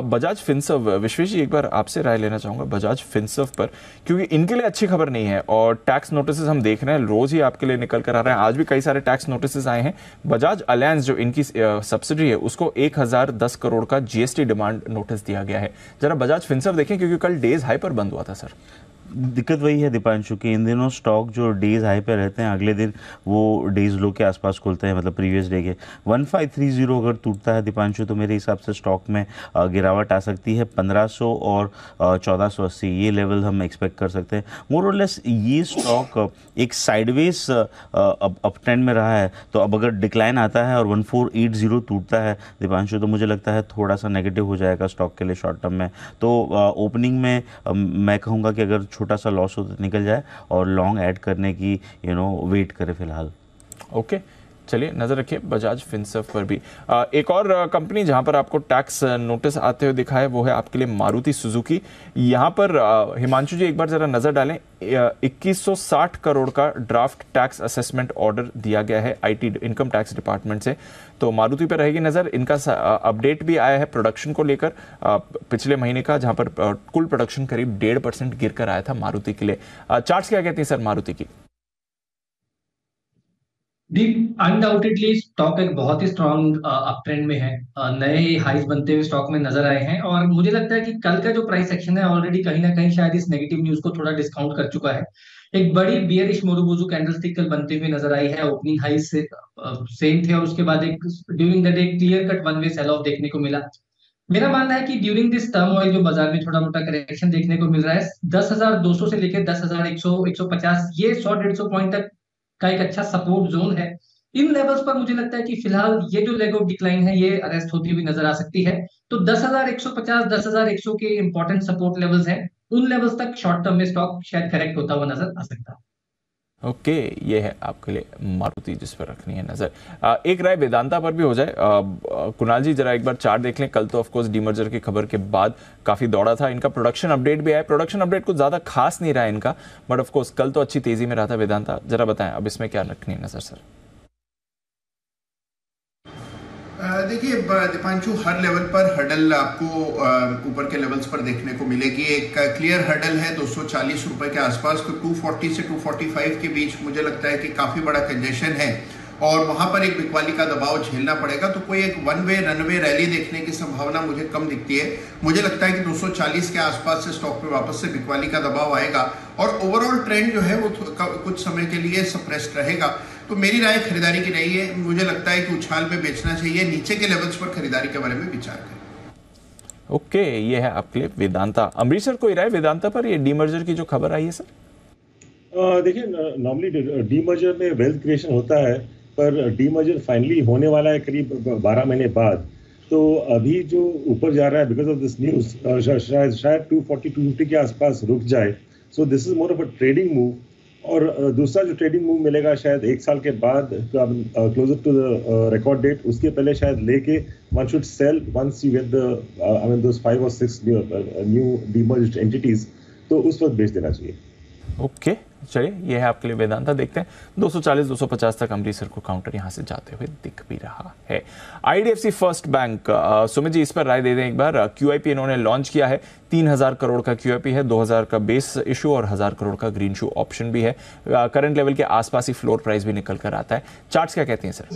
बजाज फिनसर्व, विश्वेश जी एक बार आपसे राय लेना चाहूंगा बजाज फिनसर्व पर, क्योंकि इनके लिए अच्छी खबर नहीं है और टैक्स नोटिस हम देख रहे हैं रोज ही आपके लिए निकल कर आ रहे हैं। आज भी कई सारे टैक्स नोटिस आए हैं। बजाज अलायंस जो इनकी सब्सिडी है उसको 1010 करोड़ का GST डिमांड नोटिस दिया गया है। जरा बजाज फिनसर्व देखें क्योंकि कल डेज हाई पर बंद हुआ था सर। दिक्कत वही है दीपांशु कि इन दिनों स्टॉक जो डेज हाई पे रहते हैं अगले दिन वो डेज लो के आसपास खुलते हैं, मतलब प्रीवियस डे के 1530 अगर टूटता है दीपांशु तो मेरे हिसाब से स्टॉक में गिरावट आ सकती है। 1500 और 1480 ये लेवल हम एक्सपेक्ट कर सकते हैं। मोर और लेस ये स्टॉक एक साइडवेज अप ट्रेंड में रहा है, तो अब अगर डिक्लाइन आता है और 1480 टूटता है दीपांशु तो मुझे लगता है थोड़ा सा नेगेटिव हो जाएगा स्टॉक के लिए शॉर्ट टर्म में। तो ओपनिंग में मैं कहूँगा कि अगर छोटा सा लॉस हो तो निकल जाए और लॉन्ग ऐड करने की वेट करे फिलहाल। ओके चलिए नजर रखिए बजाज फिनसर्व पर भी। एक और कंपनी जहां पर आपको टैक्स नोटिस आते हुए दिखा है वो है आपके लिए मारुति सुजुकी। यहां पर हिमांशु जी एक बार जरा नजर डालें। 2160 करोड़ का ड्राफ्ट टैक्स असेसमेंट ऑर्डर दिया गया है IT इनकम टैक्स डिपार्टमेंट से। तो मारुति पर रहेगी नजर। इनका अपडेट भी आया है प्रोडक्शन को लेकर पिछले महीने का, जहां पर कुल प्रोडक्शन करीब 1.5% गिर कर आया था मारुति के लिए। चार्ट्स क्या कहती हैं सर मारुति की? अनडाउटेडली स्टॉक एक बहुत ही स्ट्रॉन्ग अप ट्रेंड में है। नए हाइज बनते हुए स्टॉक में नजर आए हैं और मुझे लगता है कि कल का जो प्राइस एक्शन है ऑलरेडी कहीं ना कहीं शायद इस नेगेटिव न्यूज को थोड़ा डिस्काउंट कर चुका है। एक बड़ी बियरिश मोरुबुजू कैंडलस्टिक कल बनते हुए नजर आई है। ओपनिंग हाई से सेम थे और उसके बाद एक during the day clear cut one way sell off देखने को मिला। मेरा मानना है कि ड्यूरिंग दिस टर्मोइल जो बाजार में छोटा मोटा करेक्शन देखने को मिल रहा है 10,200 से लेकर 10,100 150 ये 100-150 पॉइंट तक का एक अच्छा सपोर्ट जोन है। इन लेवल्स पर मुझे लगता है कि फिलहाल ये जो लेग ऑफ डिक्लाइन है ये अरेस्ट होती हुई नजर आ सकती है। तो 10,150 10,100 के इंपॉर्टेंट सपोर्ट लेवल्स हैं, उन लेवल्स तक शॉर्ट टर्म में स्टॉक शायद करेक्ट होता हुआ नजर आ सकता है। ओके ये है आपके लिए मारुति जिस पर रखनी है नजर। एक राय वेदांता पर भी हो जाए। कुणाल जी जरा एक बार चार्ट देख लें। कल तो ऑफकोर्स डीमर्जर की खबर के बाद काफी दौड़ा था। इनका प्रोडक्शन अपडेट भी आया। प्रोडक्शन अपडेट कुछ ज्यादा खास नहीं रहा इनका, बट ऑफकोर्स कल तो अच्छी तेजी में रहा था वेदांता। जरा बताएं अब इसमें क्या रखनी है नजर सर। देखिए दीपांशु हर लेवल पर हर्डल आपको ऊपर के लेवल्स पर देखने को मिलेगी। एक क्लियर हर्डल है 240 रुपए के आसपास, तो 240 से 245 के बीच मुझे लगता है कि काफी बड़ा कंजेशन है और वहां पर एक बिकवाली का दबाव झेलना पड़ेगा। तो कोई एक वन वे रनवे रैली देखने की संभावना मुझे कम दिखती है। मुझे लगता है कि 240 के आसपास से स्टॉक पे वापस से बिकवाली का दबाव आएगा और ओवरऑल ट्रेंड जो है वो कुछ समय के लिए सप्रेस्ड रहेगा। तो मेरी राय खरीदारी की नहीं है। मुझे लगता है कि उछाल पे बेचना चाहिए, नीचे के लेवल्स पर खरीदारी के बारे में विचार करें। ओके ये है आपके लिए वेदांता। अमृतसर कोई राय वेदांता पर, ये डीमर्जर की जो खबर आई है सर? देखिए नॉर्मली डीमर्जर में वेल्थ क्रिएशन होता है, पर डीमर्जर फाइनली होने वाला है करीब 12 महीने बाद। तो अभी जो ऊपर जा रहा है बिकॉज ऑफ दिस न्यूज शायद 240-250 के आसपास रुक जाए। So this is more of a trading move. और दूसरा जो ट्रेडिंग मूव मिलेगा शायद 1 साल के बाद closer to the record date, उसके पहले शायद लेके one should sell once you get the those 5 or 6 new demerged entities, तो उस वक्त बेच देना चाहिए। ओके चलिए ये है आपके लिए वेदांता। देखते हैं 240-250 तक अमृतसर को काउंटर यहां से जाते हुए दिख भी रहा है। IDFC first bank, Sumit ji इस पर राय दे दें एक बार। QIP इन्होंने लॉन्च किया है। 3,000 करोड़ का QIP है, 2,000 का बेस इशू और 1,000 करोड़ का ग्रीन शू ऑप्शन भी है। करंट लेवल के आसपास ही फ्लोर प्राइस भी निकल कर आता है। चार्ट्स क्या कहते हैं सर?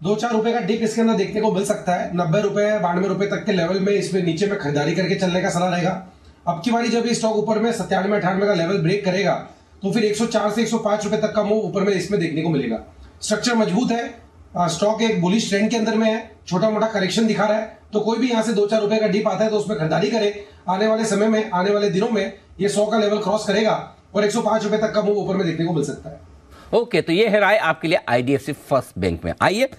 2-4 रुपए का डिप इसके अंदर देखने को मिल सकता है। 90 रुपए 92 रुपए तक के लेवल में इसमें नीचे में खरीदारी करके चलने का सलाह रहेगा। अब की बारी जब ये स्टॉक ऊपर में 97-98 का लेवल ब्रेक करेगा तो फिर 104 से 105 रुपए तक का मूव ऊपर में इसमें देखने को मिलेगा। स्ट्रक्चर मजबूत है, स्टॉक एक बुलिश ट्रेंड के अंदर में है, छोटा मोटा करेक्शन दिखा रहा है, तो कोई भी यहाँ से 2-4 रुपए का डिप आता है तो उसमें खरीदारी करे। आने वाले समय में, आने वाले दिनों में ये 100 का लेवल क्रॉस करेगा और 105 रुपए तक का मूव ऊपर में देखने को मिल सकता है। ओके, तो ये है राय आपके लिए IDFC फर्स्ट बैंक में। आइए